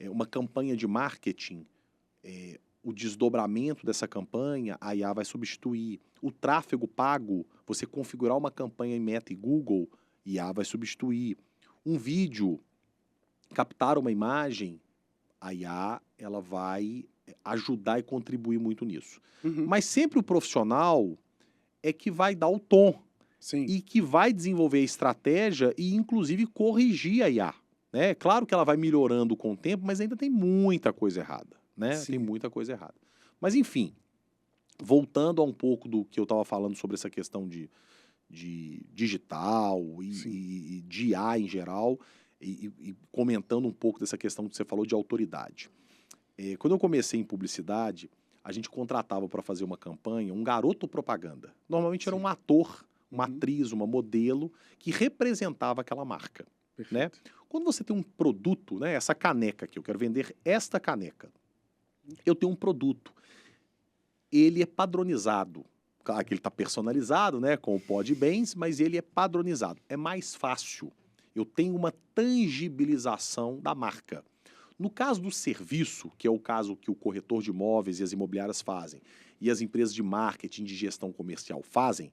Uma campanha de marketing, o desdobramento dessa campanha, a IA vai substituir. O tráfego pago, você configurar uma campanha em Meta e Google, IA vai substituir. Um vídeo, captar uma imagem, a IA ela vai ajudar e contribuir muito nisso. Uhum. Mas sempre o profissional é que vai dar o tom. Sim. E que vai desenvolver a estratégia e, inclusive, corrigir a IA. Né? Claro que ela vai melhorando com o tempo, mas ainda tem muita coisa errada. Né? Sim. Tem muita coisa errada. Mas, enfim, voltando a um pouco do que eu estava falando sobre essa questão de digital e de IA em geral, e comentando um pouco dessa questão que você falou de autoridade. Quando eu comecei em publicidade, a gente contratava para fazer uma campanha um garoto propaganda. Normalmente era um ator, uma atriz, uma modelo que representava aquela marca. Né? Quando você tem um produto, né, essa caneca aqui, eu quero vender esta caneca. Eu tenho um produto. Ele é padronizado. Claro que ele está personalizado, né, com o pó de bens, mas ele é padronizado. É mais fácil. Eu tenho uma tangibilização da marca. No caso do serviço, que é o caso que o corretor de imóveis e as imobiliárias fazem, e as empresas de marketing, de gestão comercial fazem,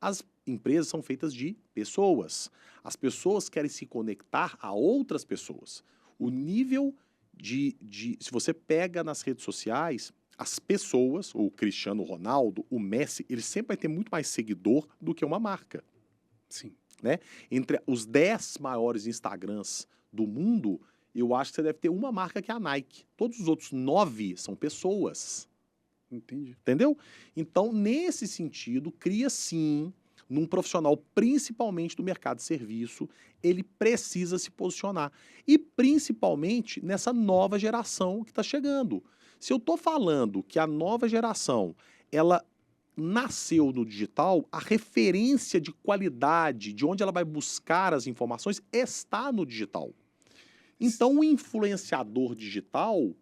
as empresas são feitas de pessoas. As pessoas querem se conectar a outras pessoas. O nível se você pega nas redes sociais, as pessoas, o Cristiano Ronaldo, o Messi, ele sempre vai ter muito mais seguidor do que uma marca. Sim. Né? Entre os 10 maiores Instagrams do mundo, eu acho que você deve ter uma marca que é a Nike. Todos os outros 9 são pessoas. Entendi. Entendeu? Então, nesse sentido, cria sim, num profissional, principalmente do mercado de serviço, ele precisa se posicionar. E principalmente nessa nova geração que está chegando. Se eu estou falando que a nova geração, ela nasceu no digital, a referência de qualidade, de onde ela vai buscar as informações, está no digital. Então, o influenciador digital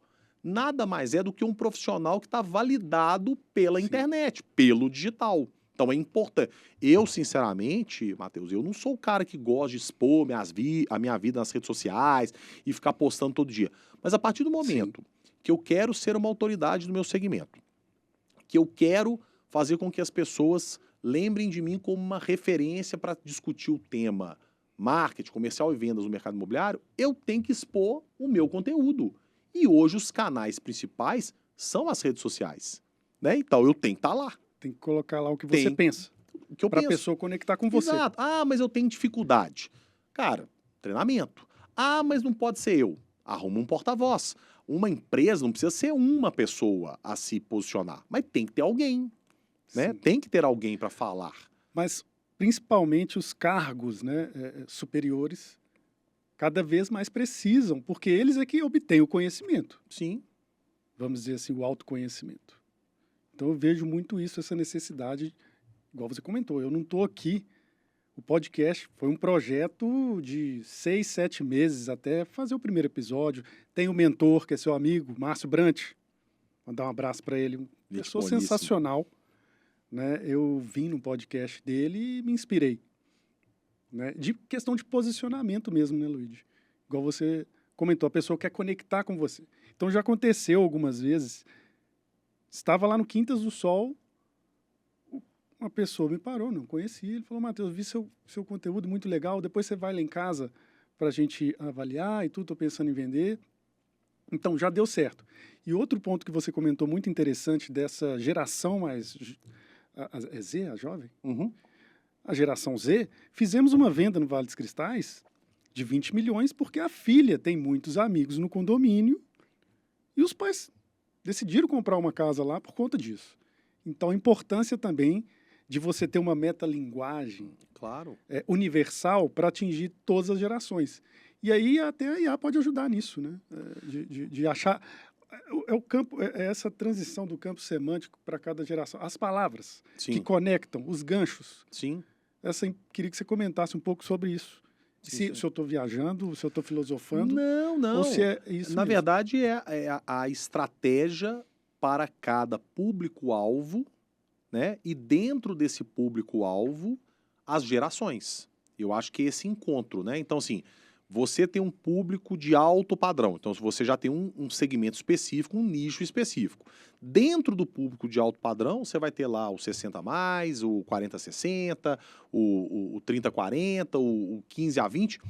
nada mais é do que um profissional que está validado pela internet, pelo digital. Então, é importante. Eu, sinceramente, Matheus, eu não sou o cara que gosta de expor a minha vida nas redes sociais e ficar postando todo dia. Mas a partir do momento que eu quero ser uma autoridade no meu segmento, que eu quero fazer com que as pessoas lembrem de mim como uma referência para discutir o tema marketing, comercial e vendas no mercado imobiliário, eu tenho que expor o meu conteúdo. E hoje os canais principais são as redes sociais. Né? Então eu tenho que estar lá. Tem que colocar lá o que você pensa. Para a pessoa conectar com você. Exato. Ah, mas eu tenho dificuldade. Cara, treinamento. Ah, mas não pode ser eu. Arruma um porta-voz. Uma empresa não precisa ser uma pessoa a se posicionar, mas tem que ter alguém. Né? Tem que ter alguém para falar. Mas principalmente os cargos, né, superiores cada vez mais precisam, porque eles é que obtêm o conhecimento. Sim. Vamos dizer assim, o autoconhecimento. Então eu vejo muito isso, essa necessidade, igual você comentou, eu não estou aqui, o podcast foi um projeto de 6, 7 meses até fazer o primeiro episódio. Tem o mentor, que é seu amigo, Márcio Brant, mandar um abraço para ele, uma pessoa sensacional. Né? Eu vim no podcast dele e me inspirei. Né? De questão de posicionamento mesmo, né, Luigi? Igual você comentou, a pessoa quer conectar com você. Então já aconteceu algumas vezes, estava lá no Quintas do Sol, uma pessoa me parou, não conhecia, ele falou, Matheus, vi seu conteúdo muito legal, depois você vai lá em casa para a gente avaliar e tudo, estou pensando em vender. Então já deu certo. E outro ponto que você comentou muito interessante dessa geração mais... É Z, a jovem? A geração Z, fizemos uma venda no Vale dos Cristais de 20 milhões porque a filha tem muitos amigos no condomínio e os pais decidiram comprar uma casa lá por conta disso. Então, a importância também de você ter uma metalinguagem Claro. universal para atingir todas as gerações. E aí até a IA pode ajudar nisso, né? De achar... o campo, é essa transição do campo semântico para cada geração. As palavras que Sim, conectam, os ganchos. sim. Queria que você comentasse um pouco sobre isso. Sim, sim. Se eu estou viajando, se eu estou filosofando, Não, não. ou se é isso Na mesmo. verdade, é a estratégia para cada público-alvo, né? E dentro desse público-alvo, as gerações. Eu acho que é esse encontro, né? Então, assim, você tem um público de alto padrão. Então, você já tem um segmento específico, um nicho específico. Dentro do público de alto padrão, você vai ter lá o 60 a mais, o 40 a 60, o 30 a 40, o 15 a 20.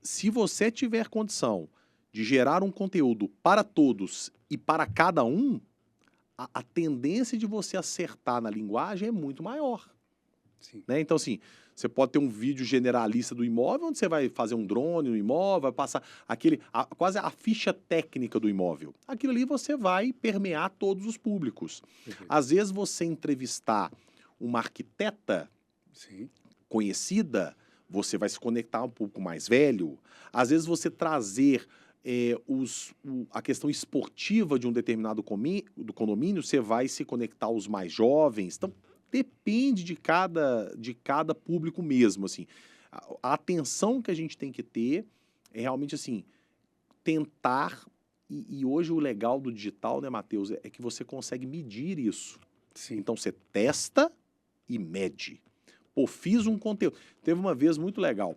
Se você tiver condição de gerar um conteúdo para todos e para cada um, a tendência de você acertar na linguagem é muito maior. Sim. Né? Então, assim, você pode ter um vídeo generalista do imóvel, onde você vai fazer um drone no imóvel, vai passar quase a ficha técnica do imóvel. Aquilo ali você vai permear todos os públicos. Perfeito. Às vezes você entrevistar uma arquiteta Sim. conhecida, você vai se conectar a um público mais velho. Às vezes você trazer a questão esportiva de um determinado do condomínio, você vai se conectar aos mais jovens. Então, depende de cada público mesmo, assim. A atenção que a gente tem que ter é realmente, assim, tentar... E hoje o legal do digital, né, Matheus, é que você consegue medir isso. Sim. Então, você testa e mede. Pô, fiz um conteúdo. Teve uma vez muito legal.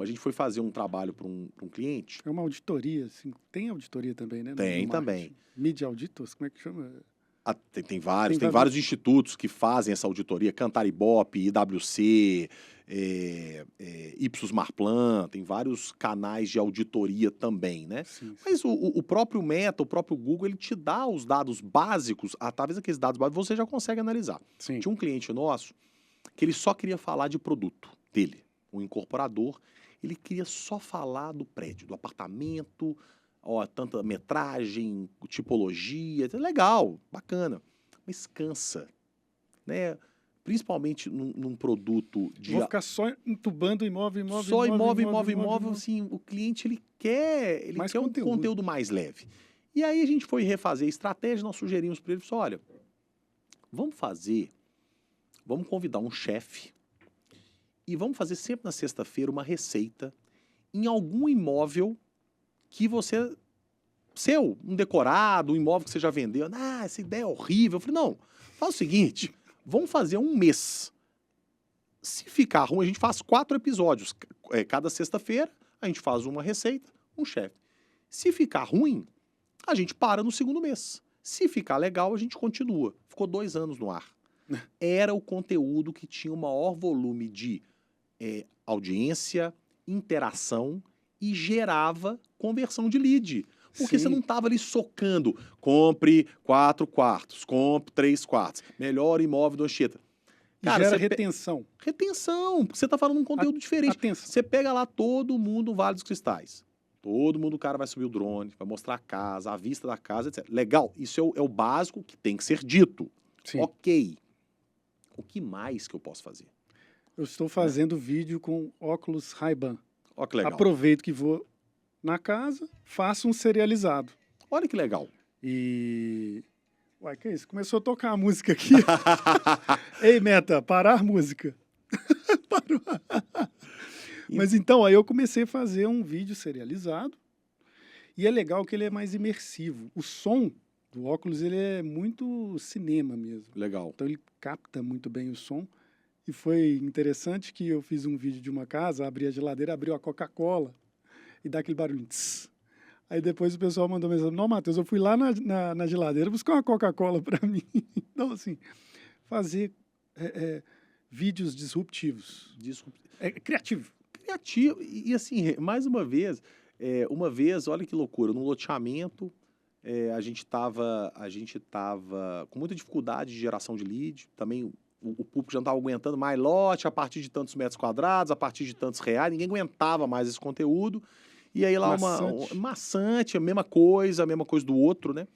A gente foi fazer um trabalho para um cliente. É uma auditoria, assim. Tem auditoria também, né? Tem no também. marketing. Media Auditors, como é que chama? Tem vários institutos que fazem essa auditoria, Cantar Ibope, IWC, Ipsos Marplan, tem vários canais de auditoria também, né? Sim, sim. Mas o próprio Meta, o próprio Google, ele te dá os dados básicos, através daqueles dados básicos você já consegue analisar. Sim. Tinha um cliente nosso que ele só queria falar de produto dele, um incorporador, ele queria só falar do prédio, do apartamento, tanta metragem, tipologia, legal, bacana, mas cansa, né? Principalmente num produto de... Vou ficar só entubando imóvel, Só imóvel, assim, o cliente ele quer Mais um conteúdo. conteúdo mais leve. E aí a gente foi refazer a estratégia, nós sugerimos para ele, olha, vamos convidar um chefe e vamos fazer sempre na sexta-feira uma receita em algum imóvel que um decorado, um imóvel que você já vendeu. Essa ideia é horrível. Eu falei, não, faz o seguinte, vamos fazer um mês. Se ficar ruim, a gente faz 4 episódios. Cada sexta-feira, a gente faz uma receita, um chefe. Se ficar ruim, a gente para no segundo mês. Se ficar legal, a gente continua. Ficou 2 anos no ar. Era o conteúdo que tinha o maior volume de audiência, interação e gerava conversão de lead. Porque Sim. você não estava ali socando. Compre 4 quartos, compre 3 quartos. Melhor imóvel do Anchieta. Cara, gera retenção. Retenção, porque você está falando um conteúdo diferente. Atenção. Você pega lá todo mundo no Vale dos Cristais. Todo mundo, o cara vai subir o drone, vai mostrar a casa, a vista da casa, etc. Legal, isso é o básico que tem que ser dito. Sim. Ok. O que mais que eu posso fazer? Eu estou fazendo vídeo com óculos Ray-Ban. Olha que legal. Aproveito que vou na casa, faço um serializado. Olha que legal. E... Uai, que é isso? Começou a tocar a música aqui. Ei, Meta, parar música. Parou. Mas então, aí eu comecei a fazer um vídeo serializado. E é legal que ele é mais imersivo. O som do óculos, ele é muito cinema mesmo. Legal. Então ele capta muito bem o som. E foi interessante que eu fiz um vídeo de uma casa, abri a geladeira, abriu a Coca-Cola e dá aquele barulho. Tss. Aí depois o pessoal mandou mensagem, não, Matheus, eu fui lá na geladeira buscar uma Coca-Cola para mim. Então, assim, fazer vídeos disruptivos. É criativo. Criativo. E assim, mais uma vez, olha que loucura, num loteamento, a gente tava com muita dificuldade de geração de lead, também o público já não estava aguentando mais lote a partir de tantos metros quadrados, a partir de tantos reais, ninguém aguentava mais esse conteúdo. E aí lá maçante, a mesma coisa do outro, né?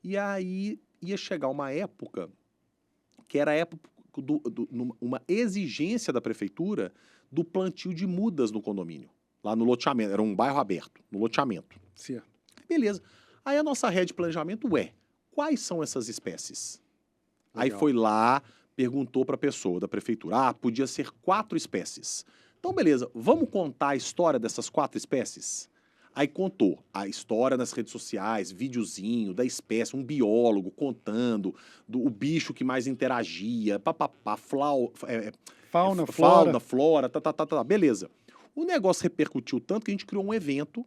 E aí ia chegar uma época que era a época uma exigência da prefeitura do plantio de mudas no condomínio, lá no loteamento, era um bairro aberto, no loteamento. Certo. Beleza. Aí a nossa rede de planejamento quais são essas espécies? Aí Legal. foi lá, perguntou para a pessoa da prefeitura, podia ser 4 espécies. Então, beleza, vamos contar a história dessas 4 espécies? Aí contou a história nas redes sociais, videozinho da espécie, um biólogo contando o bicho que mais interagia, papapá, Fauna, flora, beleza. O negócio repercutiu tanto que a gente criou um evento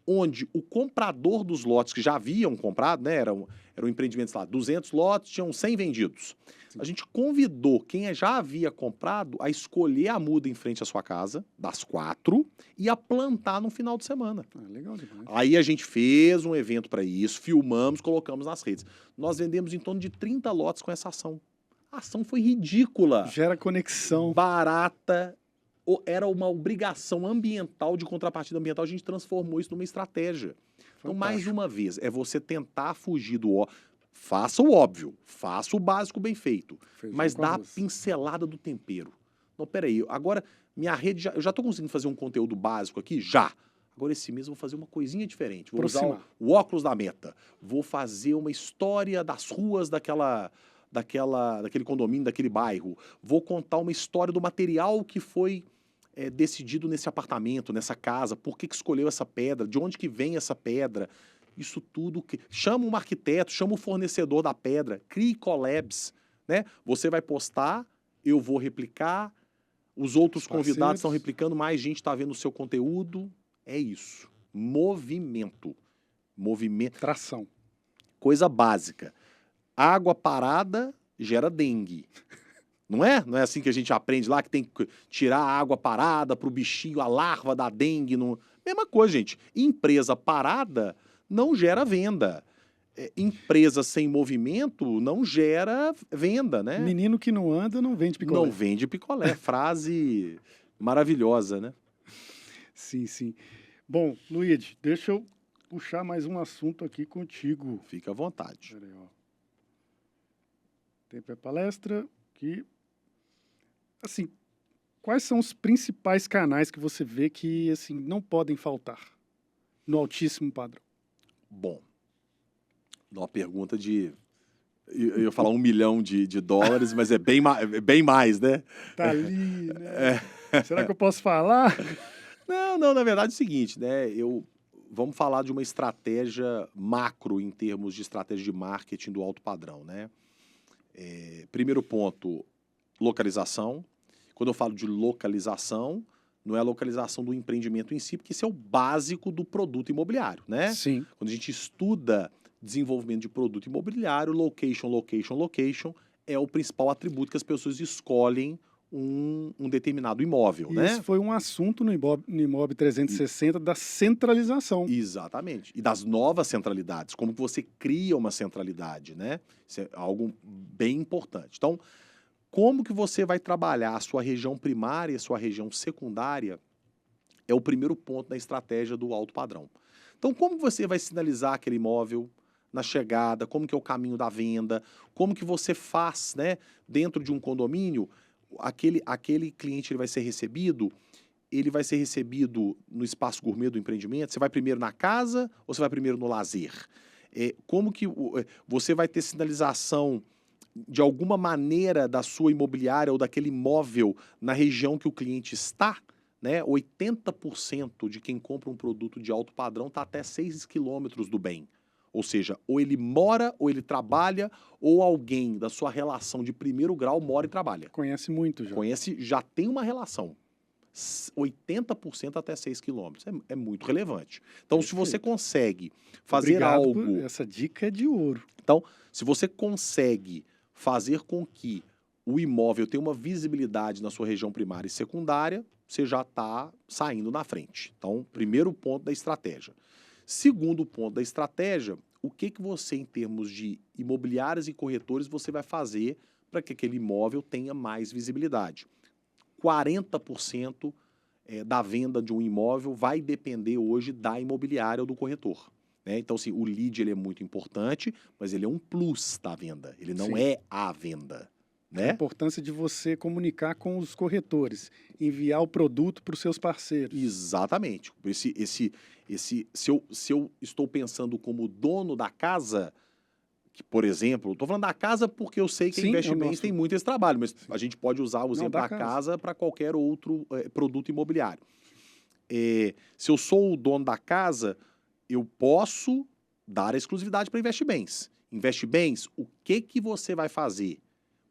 onde o comprador dos lotes que já haviam comprado, né, era um empreendimento, sei lá, 200 lotes, tinham 100 vendidos. Sim. A gente convidou quem já havia comprado a escolher a muda em frente à sua casa, das 4, e a plantar no final de semana. Legal demais. Aí a gente fez um evento para isso, filmamos, colocamos nas redes. Nós vendemos em torno de 30 lotes com essa ação. A ação foi ridícula. Gera conexão. Barata. Era uma obrigação ambiental, de contrapartida ambiental, a gente transformou isso numa estratégia. Então, mais uma vez, é você tentar fugir do óbvio. Faça o óbvio, faça o básico bem feito, mas dá a pincelada do tempero. Não, peraí, agora minha rede, eu já estou conseguindo fazer um conteúdo básico aqui? Já. Agora esse mês eu vou fazer uma coisinha diferente. Vou usar o óculos da Meta. Vou fazer uma história das ruas daquele condomínio, daquele bairro. Vou contar uma história do material que foi decidido nesse apartamento, nessa casa, por que escolheu essa pedra, de onde que vem essa pedra, isso tudo. Chama um arquiteto, chama o fornecedor da pedra, crie collabs, né? Você vai postar, eu vou replicar, os outros convidados estão replicando, mais gente está vendo o seu conteúdo. É isso. Movimento. Tração. Coisa básica. Água parada gera dengue. Não é? Não é assim que a gente aprende lá, que tem que tirar a água parada para o bichinho, a larva da dengue. Mesma coisa, gente. Empresa parada não gera venda. Empresa sem movimento não gera venda, né? Menino que não anda não vende picolé. Não vende picolé. Frase maravilhosa, né? Sim, sim. Bom, Luigi, deixa eu puxar mais um assunto aqui contigo. Fica à vontade. Peraí, ó. Tempo é palestra, que... Assim, quais são os principais canais que você vê que assim, não podem faltar no altíssimo padrão? Bom, uma pergunta de... Eu ia falar $1 milhão de dólares, mas é bem mais, né? Tá ali, né? Será que eu posso falar? Não, na verdade é o seguinte, né? Vamos falar de uma estratégia macro em termos de estratégia de marketing do alto padrão, né? Primeiro ponto, localização. Quando eu falo de localização, não é a localização do empreendimento em si, porque isso é o básico do produto imobiliário, né? Sim. Quando a gente estuda desenvolvimento de produto imobiliário, location é o principal atributo que as pessoas escolhem um determinado imóvel, né? Isso foi um assunto no Imob 360 da centralização. Exatamente. E das novas centralidades, como que você cria uma centralidade, né? Isso é algo bem importante. Então, como que você vai trabalhar a sua região primária e a sua região secundária é o primeiro ponto da estratégia do alto padrão. Então, como você vai sinalizar aquele imóvel na chegada, como que é o caminho da venda, como que você faz, né, dentro de um condomínio, aquele cliente ele vai ser recebido no espaço gourmet do empreendimento? Você vai primeiro na casa ou você vai primeiro no lazer? Como que você vai ter sinalização de alguma maneira da sua imobiliária ou daquele imóvel na região que o cliente está, né? 80% de quem compra um produto de alto padrão está até 6 quilômetros do bem. Ou seja, ou ele mora, ou ele trabalha, ou alguém da sua relação de primeiro grau mora e trabalha. Conhece muito já. Já tem uma relação. 80% até 6 quilômetros. É muito relevante. Então, Perfeito. Se você consegue fazer Obrigado algo... Essa dica é de ouro. Então, se você consegue fazer com que o imóvel tenha uma visibilidade na sua região primária e secundária, você já está saindo na frente. Então, primeiro ponto da estratégia. Segundo ponto da estratégia, o que você, em termos de imobiliárias e corretores, você vai fazer para que aquele imóvel tenha mais visibilidade. 40% da venda de um imóvel vai depender hoje da imobiliária ou do corretor. né? Então, assim, o lead ele é muito importante, mas ele é um plus da venda. Ele não Sim. é a venda, A né? importância de você comunicar com os corretores, enviar o produto para os seus parceiros. Exatamente. Se eu estou pensando como dono da casa, que, por exemplo, estou falando da casa porque eu sei que a Sim, é Investe o Bens nosso. tem muito esse trabalho, mas Sim. a gente pode usar o Não, exemplo da da casa. casa para qualquer outro produto imobiliário. Se eu sou o dono da casa, eu posso dar a exclusividade para Investe Bens. Investe Bens, o que você vai fazer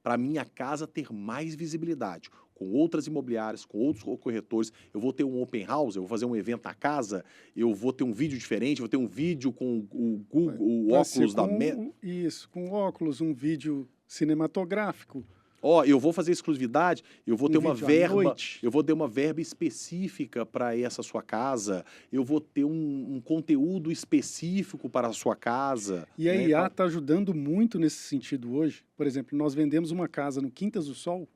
para minha casa ter mais visibilidade? Com outras imobiliárias, com outros corretores, eu vou ter um open house, eu vou fazer um evento na casa, eu vou ter um vídeo diferente, eu vou ter um vídeo com o Google, o Pode ser óculos da Meta. Isso, com óculos, um vídeo cinematográfico, Ó, eu vou fazer exclusividade, eu vou ter uma vídeo à verba, noite. eu vou ter uma verba específica para essa sua casa, eu vou ter um conteúdo específico para a sua casa. E a né? IA Então, está ajudando muito nesse sentido hoje. Por exemplo, nós vendemos uma casa no Quintas do Sol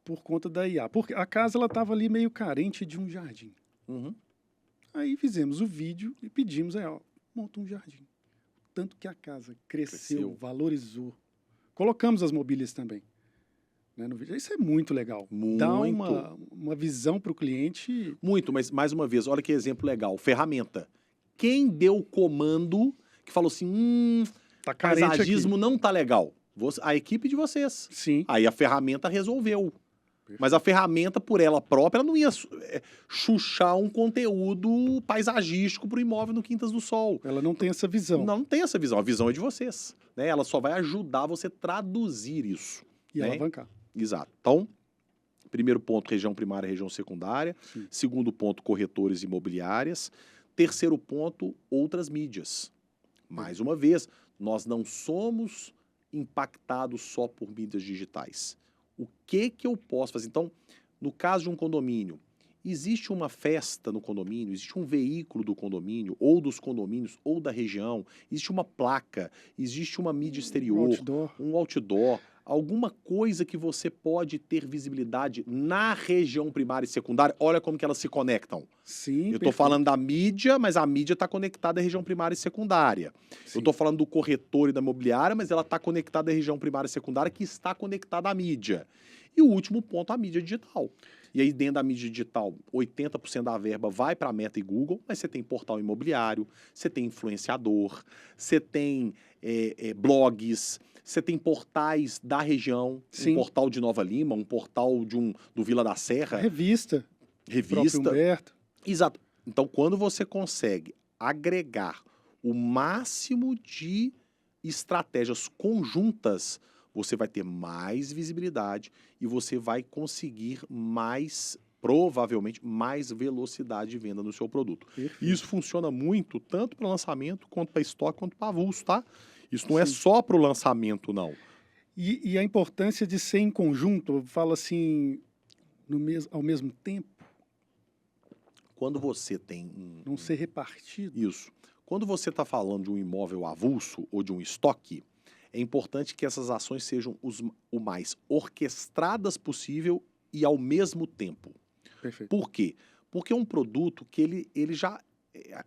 por conta da IA. Porque a casa ela estava ali meio carente de um jardim. uhum, Aí fizemos o vídeo e pedimos aí, ó, monta um jardim. Tanto que a casa cresceu, Cresceu. valorizou. Colocamos as mobílias também, né, no vídeo. Isso é muito legal. Dá Muito. uma visão para o cliente. Muito, mas mais uma vez, olha que exemplo legal, ferramenta. Quem deu o comando que falou assim, Tá carente aqui. paisagismo não tá legal? A equipe de vocês. Sim. Aí a ferramenta resolveu. Mas a ferramenta, por ela própria, ela não ia chuchar um conteúdo paisagístico para o imóvel no Quintas do Sol. Ela não tem essa visão. Não tem essa visão, a visão é de vocês. Né? Ela só vai ajudar você a traduzir isso. E né? alavancar. Exato. Então, primeiro ponto, região primária e região secundária. Sim. Segundo ponto, corretores imobiliárias. Terceiro ponto, outras mídias. Mais uma vez, nós não somos impactados só por mídias digitais. O que eu posso fazer? Então, no caso de um condomínio, existe uma festa no condomínio, existe um veículo do condomínio, ou dos condomínios, ou da região, existe uma placa, existe uma mídia exterior, Outdoor. um outdoor, alguma coisa que você pode ter visibilidade na região primária e secundária. Olha como que elas se conectam. Sim, Eu estou perfeito. falando da mídia, mas a mídia está conectada à região primária e secundária. Sim. Eu estou falando do corretor e da imobiliária, mas ela está conectada à região primária e secundária, que está conectada à mídia. E o último ponto, a mídia digital. E aí, dentro da mídia digital, 80% da verba vai para a Meta e Google, mas você tem portal imobiliário, você tem influenciador, você tem blogs, você tem portais da região, Sim. um portal de Nova Lima, um portal do Vila da Serra, Revista. Próprio revista. Humberto. Exato. Então, quando você consegue agregar o máximo de estratégias conjuntas, você vai ter mais visibilidade e você vai conseguir provavelmente, mais velocidade de venda no seu produto. Perfeito. E isso funciona muito, tanto para lançamento, quanto para estoque, quanto para avulso, tá? Isso não é Sim. só para o lançamento, não. E a importância de ser em conjunto, eu falo assim, ao mesmo tempo, Quando você tem não ser repartido. Isso. Quando você está falando de um imóvel avulso ou de um estoque, é importante que essas ações sejam o mais orquestradas possível e ao mesmo tempo. Perfeito. Por quê? Porque é um produto que ele já...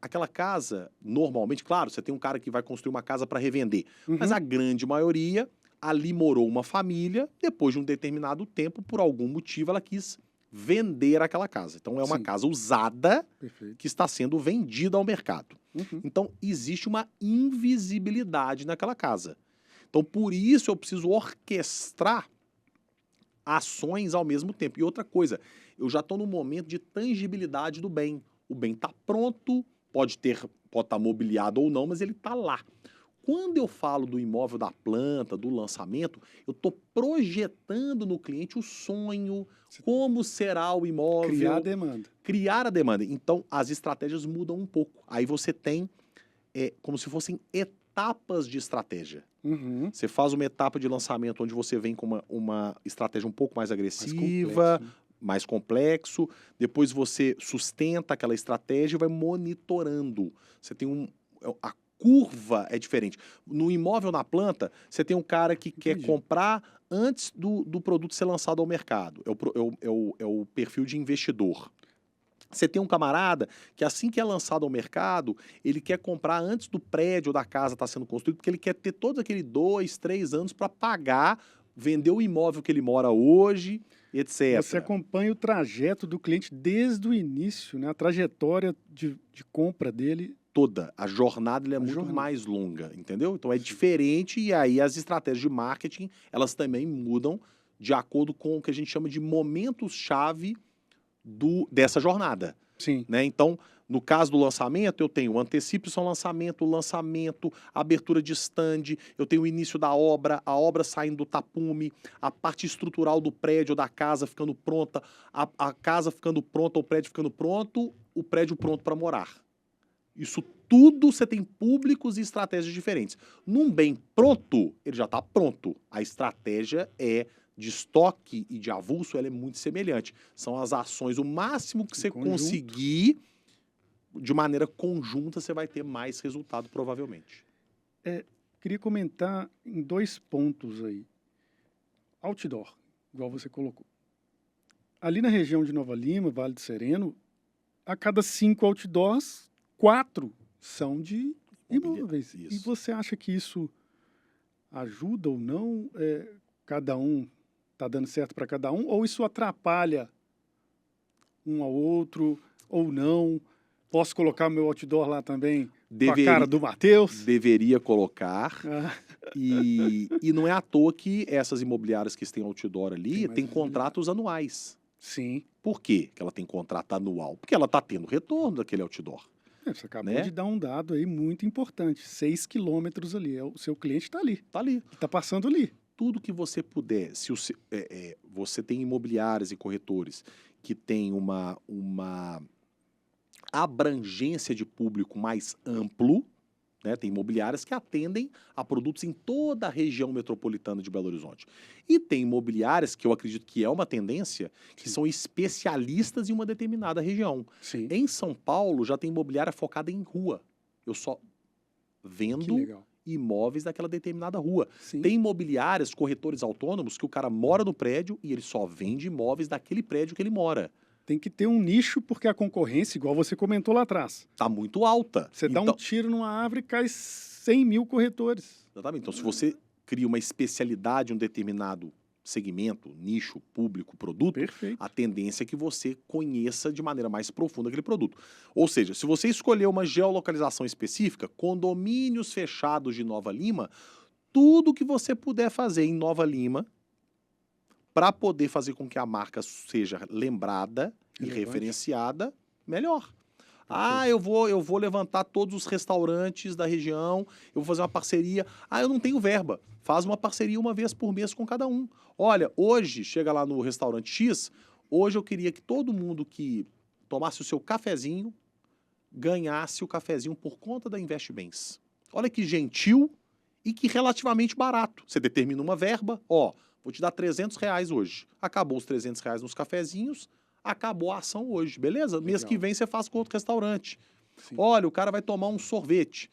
Aquela casa, normalmente, claro, você tem um cara que vai construir uma casa para revender, Uhum. mas a grande maioria, ali morou uma família, depois de um determinado tempo, por algum motivo, ela quis vender aquela casa. Então, é uma Sim. casa usada Perfeito. que está sendo vendida ao mercado. Uhum. Então, existe uma invisibilidade naquela casa. Então, por isso eu preciso orquestrar ações ao mesmo tempo. E outra coisa, eu já estou no momento de tangibilidade do bem. O bem está pronto, pode estar mobiliado ou não, mas ele está lá. Quando eu falo do imóvel da planta, do lançamento, eu estou projetando no cliente o sonho, como será o imóvel. Criar a demanda. Criar a demanda. Então, as estratégias mudam um pouco. Aí você tem como se fossem etapas de estratégia. Uhum. Você faz uma etapa de lançamento onde você vem com uma estratégia um pouco mais agressiva, complexo, né? mais complexo. Depois você sustenta aquela estratégia e vai monitorando. Você tem a curva é diferente. No imóvel na planta, você tem um cara que quer comprar antes do produto ser lançado ao mercado. É o perfil de investidor. Você tem um camarada que assim que é lançado ao mercado, ele quer comprar antes do prédio da casa estar sendo construído, porque ele quer ter todos aqueles 2, 3 anos para pagar, vender o imóvel que ele mora hoje, etc. Você acompanha o trajeto do cliente desde o início, né? A trajetória de compra dele. Toda a jornada ele é muito jornada. mais longa, entendeu? Então é diferente e aí as estratégias de marketing, elas também mudam de acordo com o que a gente chama de momentos-chave dessa jornada, Sim. né? Então, no caso do lançamento, eu tenho antecipe-se ao lançamento, abertura de stand, eu tenho o início da obra, a obra saindo do tapume, a parte estrutural do prédio, da casa ficando pronta, a casa ficando pronta, o prédio ficando pronto, o prédio pronto para morar. Isso tudo você tem públicos e estratégias diferentes. Num bem pronto, ele já está pronto. A estratégia de estoque e de avulso, ela é muito semelhante. São as ações, o máximo que você conseguir, de maneira conjunta, você vai ter mais resultado, provavelmente. Queria comentar em 2 pontos aí. Outdoor, igual você colocou. Ali na região de Nova Lima, Vale do Sereno, a cada 5 outdoors, 4 são de imóveis. Isso. E você acha que isso ajuda ou não? Cada um está dando certo para cada um? Ou isso atrapalha um ao outro? Ou não? Posso colocar meu outdoor lá também com a cara do Matheus? Deveria colocar. Ah, E não é à toa que essas imobiliárias que têm outdoor ali têm contratos anuais. sim. Por quê que ela tem contrato anual? Porque ela está tendo retorno daquele outdoor. Você acabou Né? de dar um dado aí muito importante. 6 quilômetros ali. O seu cliente está ali. Está ali. Está passando ali. Tudo que você puder, se você tem imobiliárias e corretores que têm uma abrangência de público mais amplo, né? Tem imobiliárias que atendem a produtos em toda a região metropolitana de Belo Horizonte. E tem imobiliárias, que eu acredito que é uma tendência, que são especialistas em uma determinada região. Sim. Em São Paulo, já tem imobiliária focada em rua. Eu só Que vendo legal. imóveis daquela determinada rua. Sim. Tem imobiliárias, corretores autônomos, que o cara mora no prédio e ele só vende imóveis daquele prédio que ele mora. Tem que ter um nicho, porque a concorrência, igual você comentou lá atrás, Está muito alta. você dá um tiro numa árvore e cai 100 mil corretores. Exatamente. Então, se você cria uma especialidade em um determinado segmento, nicho, público, produto, Perfeito. a tendência é que você conheça de maneira mais profunda aquele produto. Ou seja, se você escolher uma geolocalização específica, condomínios fechados de Nova Lima, tudo que você puder fazer em Nova Lima para poder fazer com que a marca seja lembrada e referenciada, melhor. Ah, eu vou levantar todos os restaurantes da região, eu vou fazer uma parceria. Ah, eu não tenho verba. Faz uma parceria uma vez por mês com cada um. Olha, hoje, chega lá no restaurante X, hoje eu queria que todo mundo que tomasse o seu cafezinho, ganhasse o cafezinho por conta da Investe Bens. Olha que gentil e que relativamente barato. Você determina uma verba, vou te dar R$300 hoje. Acabou os R$300 nos cafezinhos, acabou a ação hoje, beleza? Legal. Mês que vem você faz com outro restaurante. Sim. Olha, o cara vai tomar um sorvete.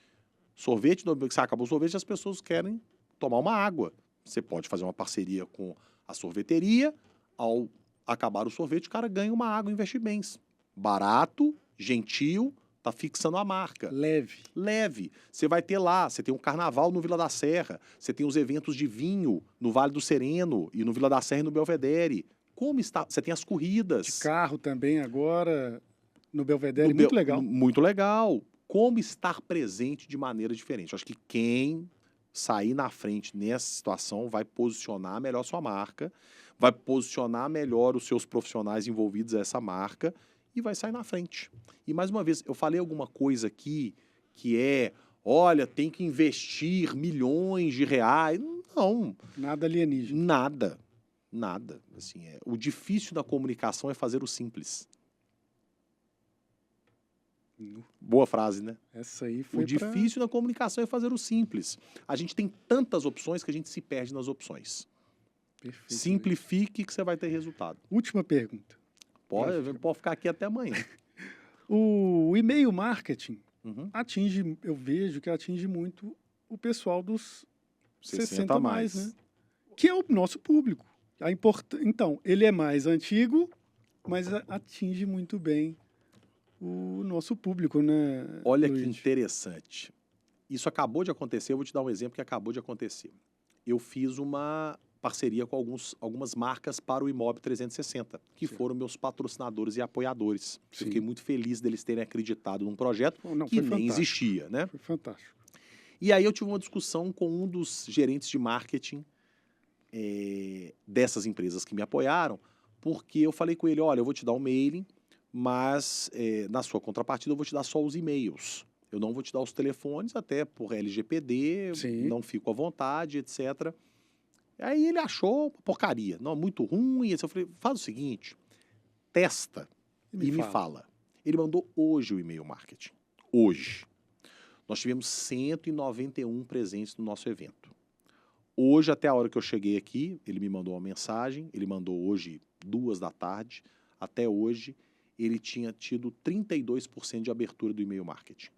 Sorvete, você acabou o sorvete, as pessoas querem tomar uma água. Você pode fazer uma parceria com a sorveteria, ao acabar o sorvete, o cara ganha uma água em Investe Bens. Barato, gentil, tá fixando a marca. Leve. Você vai ter lá, você tem um carnaval no Vila da Serra, você tem os eventos de vinho no Vale do Sereno e no Vila da Serra e no Belvedere. Como está? Você tem as corridas. De carro também agora, no Belvedere, muito legal. Muito legal. Como estar presente de maneira diferente. Eu acho que quem sair na frente nessa situação vai posicionar melhor sua marca, vai posicionar melhor os seus profissionais envolvidos a essa marca e vai sair na frente. E mais uma vez, eu falei alguma coisa aqui que olha, tem que investir milhões de reais. Não. Nada alienígena. Nada. Assim, o difícil da comunicação é fazer o simples. Boa frase, né? Essa aí foi O difícil da comunicação é fazer o simples. A gente tem tantas opções que a gente se perde nas opções. Perfeito. Simplifique que você vai ter resultado. Última pergunta. Pode ficar aqui até amanhã. O e-mail marketing Uhum. eu vejo que atinge muito o pessoal dos 60 a mais, né? Que é o nosso público. Então, ele é mais antigo, mas atinge muito bem o nosso público, né, Olha que Luiz? interessante. Isso acabou de acontecer, eu vou te dar um exemplo que acabou de acontecer. Eu fiz uma parceria com algumas marcas para o Imob 360, que Sim. foram meus patrocinadores e apoiadores. Sim. Eu fiquei muito feliz deles terem acreditado num projeto Não, que foi nem fantástico. existia, né? Foi fantástico. E aí eu tive uma discussão com um dos gerentes de marketing dessas empresas que me apoiaram, porque eu falei com ele, olha, eu vou te dar um mailing, mas na sua contrapartida eu vou te dar só os e-mails. Eu não vou te dar os telefones, até por LGPD, Sim. não fico à vontade, etc. Aí ele achou uma porcaria, não, muito ruim. Eu falei, faz o seguinte, testa e me fala. Ele mandou hoje o e-mail marketing. Hoje. Nós tivemos 191 presentes no nosso evento. Hoje, até a hora que eu cheguei aqui, ele me mandou uma mensagem, ele mandou hoje 14h. Até hoje, ele tinha tido 32% de abertura do e-mail marketing.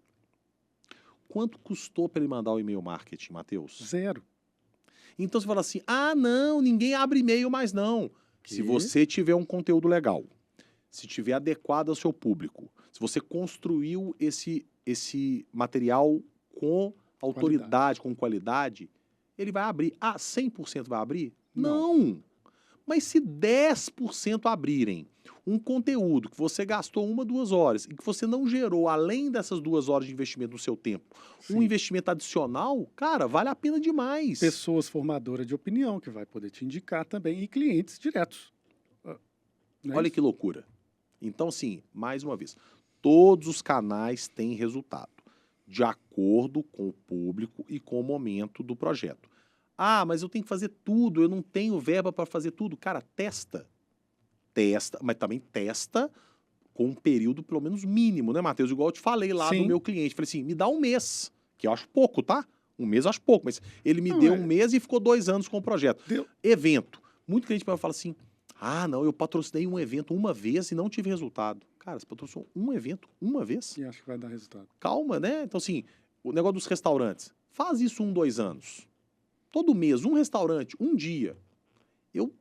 Quanto custou para ele mandar o e-mail marketing, Matheus? 0. Então você fala assim, não, ninguém abre e-mail mais não. Se você tiver um conteúdo legal, se tiver adequado ao seu público, se você construiu esse material com autoridade, com qualidade, ele vai abrir. 100% vai abrir? Não. Mas se 10% abrirem um conteúdo que você gastou 1, 2 horas e que você não gerou, além dessas 2 horas de investimento no seu tempo, um investimento adicional, cara, vale a pena demais. Pessoas formadoras de opinião que vai poder te indicar também e clientes diretos. Olha que loucura. Então, sim, mais uma vez, todos os canais têm resultado, de acordo com o público e com o momento do projeto. Mas eu tenho que fazer tudo, eu não tenho verba para fazer tudo. Cara, testa, mas também testa com um período pelo menos mínimo, né, Matheus? Igual eu te falei lá do meu cliente. Falei assim, me dá um mês, que eu acho pouco, tá? Um mês eu acho pouco, mas ele me deu um mês e ficou 2 anos com o projeto. Evento. Muito cliente fala assim, não, eu patrocinei um evento uma vez e não tive resultado. Cara, você patrocinou um evento uma vez? E acho que vai dar resultado. Calma, né? Então, assim, o negócio dos restaurantes. Faz isso 1, 2 anos. Todo mês, um restaurante, um dia. Eu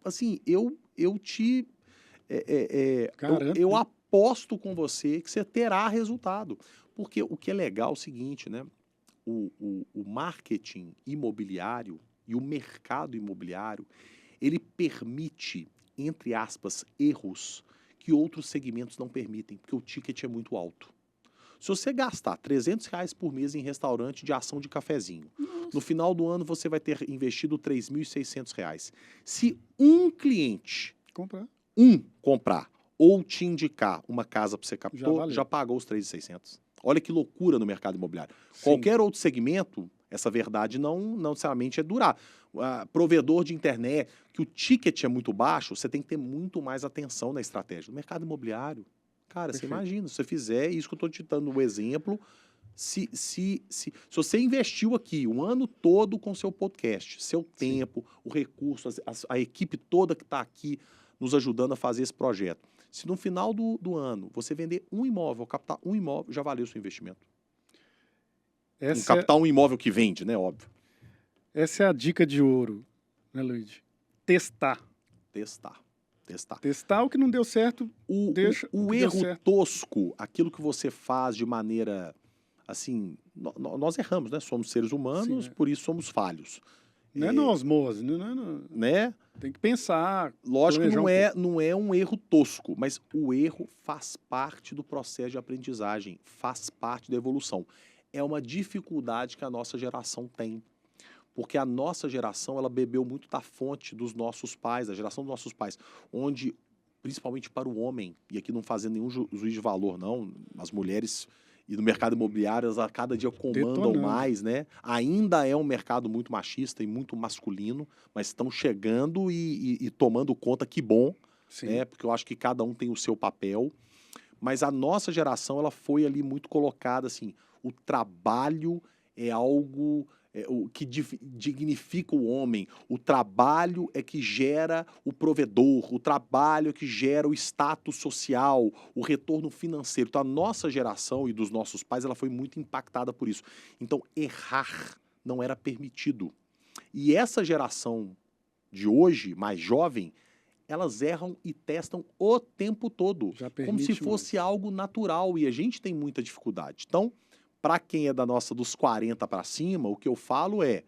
aposto com você que você terá resultado. Porque o que é legal é o seguinte, né? O marketing imobiliário e o mercado imobiliário, ele permite, entre aspas, erros que outros segmentos não permitem, porque o ticket é muito alto. Se você gastar R$300 por mês em restaurante de ação de cafezinho, no final do ano você vai ter investido R$3.600. Se um cliente comprar ou te indicar uma casa para você captar, já pagou os 3.600. Olha que loucura no mercado imobiliário. Sim. Qualquer outro segmento, essa verdade não necessariamente é durar. Provedor de internet, que o ticket é muito baixo, você tem que ter muito mais atenção na estratégia. No mercado imobiliário, cara, você imagina, se você fizer isso que eu estou te dando um exemplo, se você investiu aqui um ano todo com seu podcast, seu tempo, o recurso, a equipe toda que está aqui nos ajudando a fazer esse projeto, se no final do ano você vender um imóvel, captar um imóvel, já valeu o seu investimento. Captar um imóvel que vende, né? Óbvio. Essa é a dica de ouro, né, Luiz? Testar. Testar o que não deu certo, o erro tosco, aquilo que você faz de maneira, assim, nós erramos, né? Somos seres humanos, por isso somos falhos. Não é na osmose, né? Tem que pensar. Lógico que não é um erro tosco, mas o erro faz parte do processo de aprendizagem, faz parte da evolução. É uma dificuldade que a nossa geração tem. Porque a nossa geração, ela bebeu muito da fonte dos nossos pais, da geração dos nossos pais, onde, principalmente para o homem, e aqui não fazendo nenhum juízo de valor, não, as mulheres e no mercado imobiliário, elas a cada dia comandam mais, né? Ainda é um mercado muito machista e muito masculino, mas estão chegando e tomando conta, que bom, né? Porque eu acho que cada um tem o seu papel. Mas a nossa geração, ela foi ali muito colocada, assim, o trabalho é algo o que dignifica o homem, o trabalho é que gera o provedor, o trabalho é que gera o status social, o retorno financeiro. Então a nossa geração e dos nossos pais, ela foi muito impactada por isso. Então errar não era permitido. E essa geração de hoje, mais jovem, elas erram e testam o tempo todo, Já como se permite fosse mais. algo natural, e a gente tem muita dificuldade. Então, para quem é dos 40 para cima, o que eu falo é: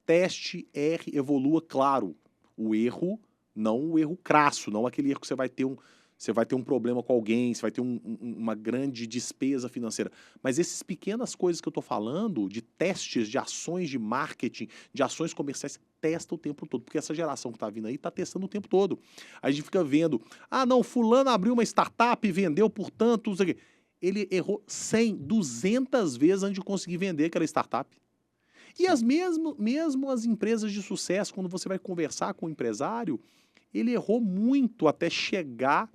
teste, erre, evolua, claro. O erro, não o erro crasso, não aquele erro que você vai ter um problema com alguém, você vai ter uma grande despesa financeira. Mas essas pequenas coisas que eu estou falando, de testes, de ações de marketing, de ações comerciais, testa o tempo todo. Porque essa geração que está vindo aí está testando o tempo todo. A gente fica vendo, ah, não, fulano abriu uma startup e vendeu por tanto, não sei o quê. Ele errou 100, 200 vezes antes de conseguir vender aquela startup. E mesmo as empresas de sucesso, quando você vai conversar com o empresário, ele errou muito até chegar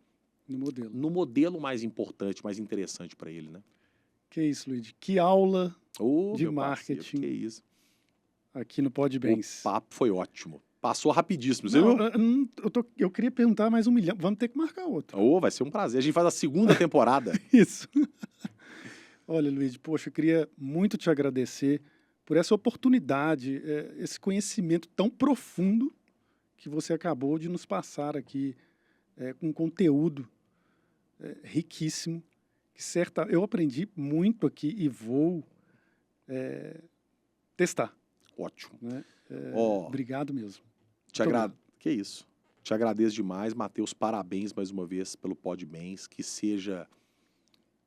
No modelo. no modelo mais importante, mais interessante para ele, né? Que isso, Luiz. Que aula Ô, de meu parceiro, marketing que isso. aqui no Pode O Bens. papo foi ótimo. Passou rapidíssimo, você Não, viu? eu queria perguntar mais 1 milhão. Vamos ter que marcar outro. Ô, vai ser um prazer. A gente faz a segunda temporada. Isso. Olha, Luiz, poxa, eu queria muito te agradecer por essa oportunidade, esse conhecimento tão profundo que você acabou de nos passar aqui, com conteúdo riquíssimo. Eu aprendi muito aqui e vou testar. Ótimo. Né? Ó, Obrigado mesmo. que isso. Te agradeço demais, Matheus. Parabéns mais uma vez pelo Pode Bens. Que seja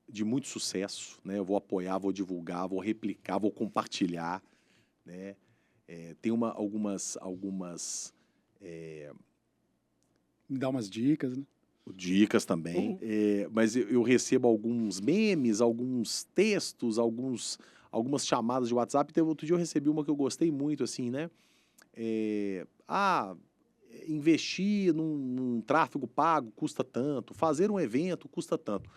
de muito sucesso, né? Eu vou apoiar, vou divulgar, vou replicar, vou compartilhar, né? Tem algumas Me dá umas dicas, né? dicas também, mas eu recebo alguns memes, alguns textos, algumas chamadas de WhatsApp. Então, outro dia eu recebi uma que eu gostei muito, assim, né? Investir num tráfego pago custa tanto, fazer um evento custa tanto.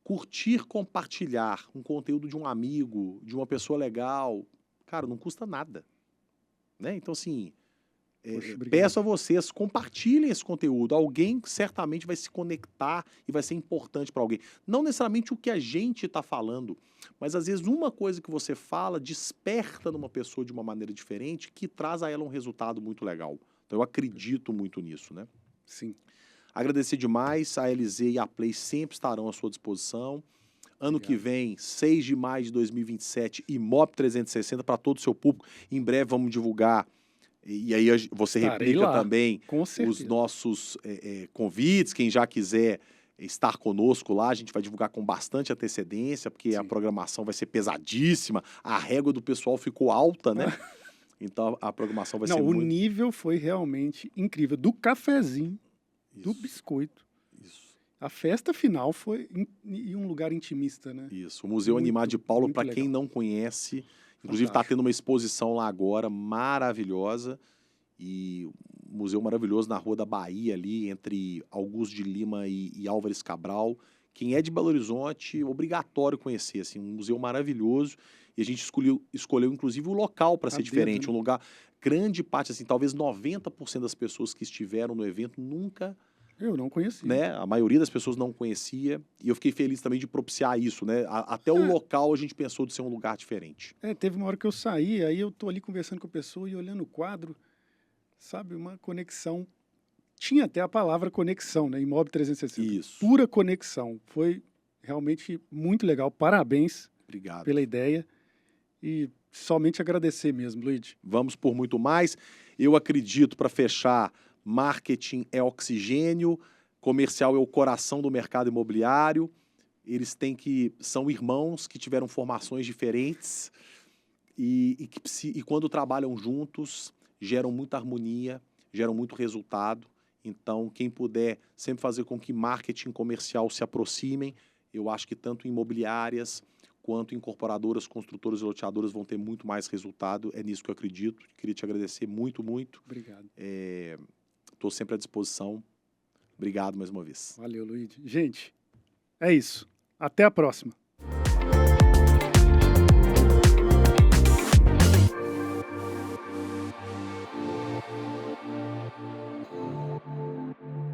Curtir, compartilhar um conteúdo de um amigo, de uma pessoa legal, cara, não custa nada, né? Então, assim, Poxa, obrigado. peço a vocês, compartilhem esse conteúdo. Alguém certamente vai se conectar e vai ser importante para alguém. Não necessariamente o que a gente está falando, mas às vezes uma coisa que você fala desperta numa pessoa de uma maneira diferente que traz a ela um resultado muito legal. Então, eu acredito muito nisso, né? Sim. Agradecer demais, a LZ e a Play sempre estarão à sua disposição. Ano Obrigado. que vem, 6 de maio de 2027, Imob 360 para todo o seu público. Em breve vamos divulgar, e aí você Estarei replica lá, também com os certeza. nossos convites. Quem já quiser estar conosco lá, a gente vai divulgar com bastante antecedência, porque a Sim. programação vai ser pesadíssima, a régua do pessoal ficou alta, né? Então a programação vai ser Não, o muito... nível foi realmente incrível. Do cafezinho, do Isso, biscoito. isso. A festa final foi em um lugar intimista, né? Isso, o Museu Muito, Animado de Paulo, muito para quem legal. não conhece, inclusive está Fantástico. tendo uma exposição lá agora, maravilhosa, e um museu maravilhoso na Rua da Bahia, ali, entre Augusto de Lima e Álvares Cabral. Quem é de Belo Horizonte, obrigatório conhecer, assim, um museu maravilhoso, e a gente escolheu inclusive o local para ser A dedo, diferente, né? um lugar, grande parte, assim, talvez 90% das pessoas que estiveram no evento nunca... Eu não conhecia. né? A maioria das pessoas não conhecia, e eu fiquei feliz também de propiciar isso, né? Até o local a gente pensou de ser um lugar diferente. Teve uma hora que eu saí, aí eu tô ali conversando com a pessoa e olhando o quadro, sabe, uma conexão. Tinha até a palavra conexão, né? Imob 360. Isso. Pura conexão. Foi realmente muito legal. Parabéns Obrigado. pela ideia. E somente agradecer mesmo, Luiz. Vamos por muito mais. Eu acredito, para fechar, marketing é oxigênio, comercial é o coração do mercado imobiliário. Eles são irmãos que tiveram formações diferentes e quando trabalham juntos, geram muita harmonia, geram muito resultado. Então, quem puder sempre fazer com que marketing comercial se aproximem, eu acho que tanto em imobiliárias quanto incorporadoras, construtoras e loteadoras vão ter muito mais resultado. É nisso que eu acredito. Queria te agradecer muito, muito. Obrigado. Estou sempre à disposição. Obrigado mais uma vez. Valeu, Luiz. Gente, é isso. Até a próxima.